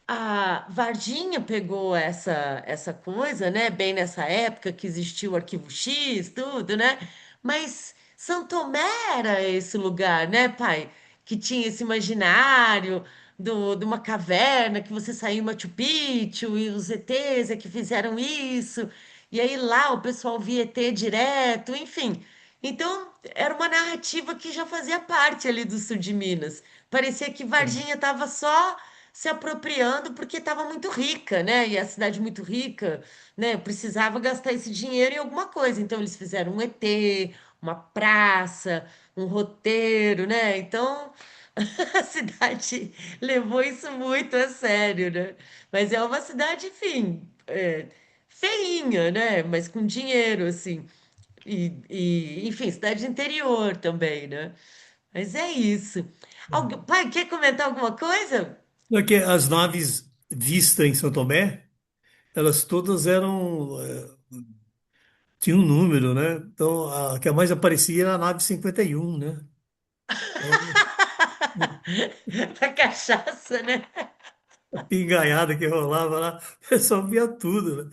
A Varginha pegou essa coisa, né? Bem nessa época que existiu o Arquivo X, tudo, né? Mas São Tomé era esse lugar, né, pai? Que tinha esse imaginário de uma caverna que você saiu em Machu Picchu e os ETs é que fizeram isso. E aí lá o pessoal via ET direto, enfim. Então era uma narrativa que já fazia parte ali do sul de Minas. Parecia que Varginha estava só se apropriando porque estava muito rica, né? E a cidade muito rica, né? Precisava gastar esse dinheiro em alguma coisa. Então eles fizeram um ET, uma praça, um roteiro, né? Então a cidade levou isso muito a sério, né? Mas é uma cidade, enfim, feinha, né? Mas com dinheiro, assim. Enfim, cidade interior também, né? Mas é isso. Pai, quer comentar alguma coisa? Porque as naves vistas em São Tomé, elas todas eram, tinham um número, né? Então, a que mais aparecia era a nave 51, né? Então, Da cachaça, né? a pingaiada que rolava lá, o pessoal via tudo, né?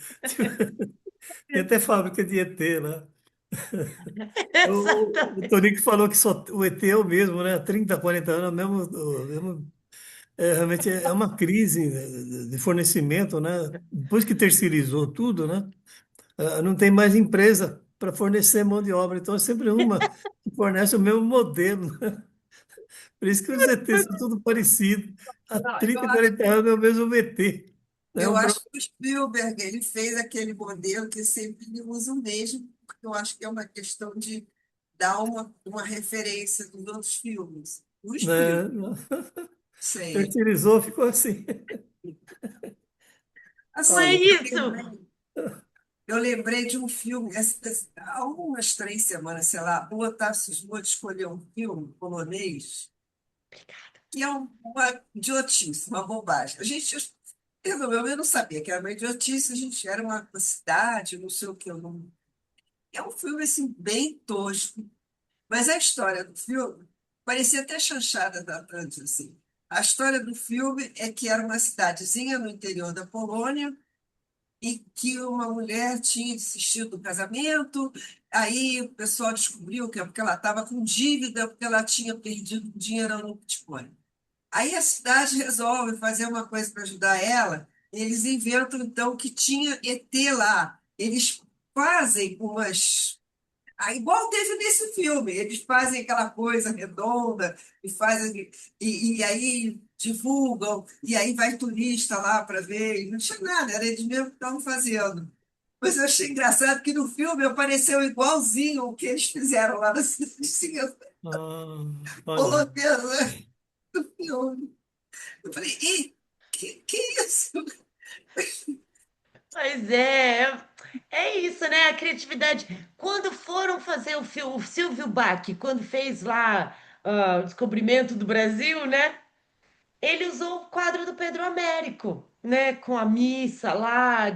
Tinha até fábrica de ET lá. O Exatamente. Tonico falou que só o ET é o mesmo, né? 30, 40 anos, realmente é uma crise, né, de fornecimento, né? Depois que terceirizou tudo, né? Não tem mais empresa para fornecer mão de obra, então é sempre uma que fornece o mesmo modelo, né? Por isso que os ETs são tudo parecidos. Há Não, 30, 40 anos é o mesmo ET. Né? eu acho que o Spielberg ele fez aquele modelo que sempre ele usa o mesmo, porque eu acho que é uma questão de dar uma referência dos outros filmes. O Spielberg, Né? sei. Terceirizou, ficou assim. Não é Assim, isso? eu lembrei de um filme, há umas 3 semanas, sei lá, o Otávio Moura escolheu um filme polonês que é uma idiotice, uma bobagem. A gente, eu não sabia que era uma idiotice, a gente era uma cidade, não sei o que, eu não. É um filme assim, bem tosco, mas a história do filme parecia até chanchada da Atlântica, assim. A história do filme é que era uma cidadezinha no interior da Polônia e que uma mulher tinha desistido do casamento, aí o pessoal descobriu que é porque ela estava com dívida, porque ela tinha perdido dinheiro no Bitcoin. Aí a cidade resolve fazer uma coisa para ajudar ela. Eles inventam, então, que tinha ET lá. Eles fazem umas. Igual teve nesse filme, eles fazem aquela coisa redonda e fazem e aí divulgam, e aí vai turista lá para ver, e não tinha nada, era eles mesmos que estavam fazendo. Mas eu achei engraçado que no filme apareceu igualzinho o que eles fizeram lá na cidadezinha Ah, olha. polonesa do filme. Eu falei, que isso? Pois é isso, né? A criatividade. Quando foram fazer o Silvio Bach, quando fez lá o descobrimento do Brasil, né? Ele usou o quadro do Pedro Américo, né? Com a missa lá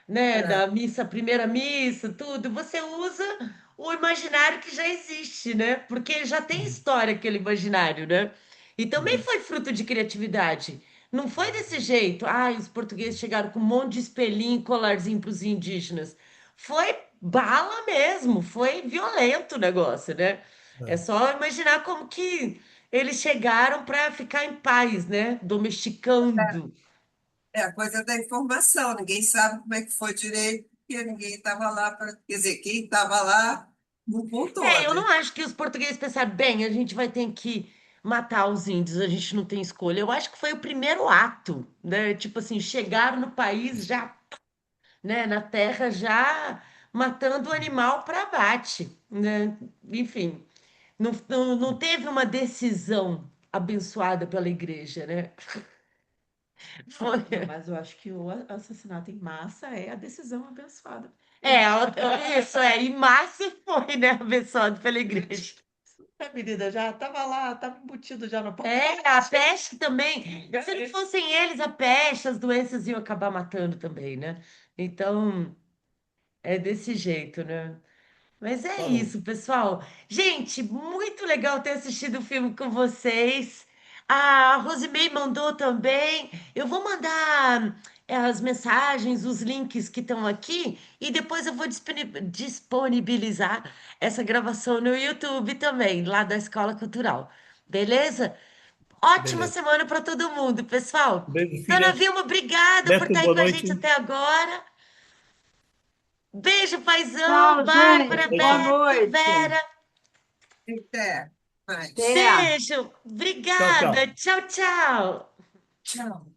né? Da missa, primeira missa, tudo. Você usa o imaginário que já existe, né? Porque já tem história aquele imaginário, né? E também foi fruto de criatividade. Não foi desse jeito. Ai, os portugueses chegaram com um monte de espelhinho e colarzinho para os indígenas. Foi bala mesmo, foi violento o negócio, né? É É. só imaginar como que eles chegaram para ficar em paz, né? Domesticando. É a coisa da informação, ninguém sabe como é que foi direito, porque ninguém estava lá para. Quer dizer, quem estava lá não contou, Eu não né? acho que os portugueses pensaram, bem, a gente vai ter que matar os índios, a gente não tem escolha. Eu acho que foi o primeiro ato, né? Tipo assim, chegaram no país já, né, na terra já matando o animal para abate, né? Enfim, não teve uma decisão abençoada pela igreja, né? Foi. Não, mas eu acho que o assassinato em massa é a decisão abençoada. Isso é, e Márcia foi, né, abençoado pela igreja. A menina já estava lá, estava embutido já no pau. A peste também. Se não fossem eles, a peste, as doenças iam acabar matando também, né? Então, é desse jeito, né? Mas é Tá bom. isso, pessoal. Gente, muito legal ter assistido o filme com vocês. A Rosemary mandou também. Eu vou mandar as mensagens, os links que estão aqui, e depois eu vou disponibilizar essa gravação no YouTube também, lá da Escola Cultural. Beleza? Ótima Beleza. semana para todo mundo, pessoal. Beijo, Dona filha. Vilma, obrigada por Beto, estar aí boa com a gente noite. até agora. Beijo, paizão, Tchau, Bárbara, gente. Boa Beijão. Beto, noite. Vera. Até mais. Até. Beijo. Tchau, Obrigada. tchau. Tchau, tchau. Tchau.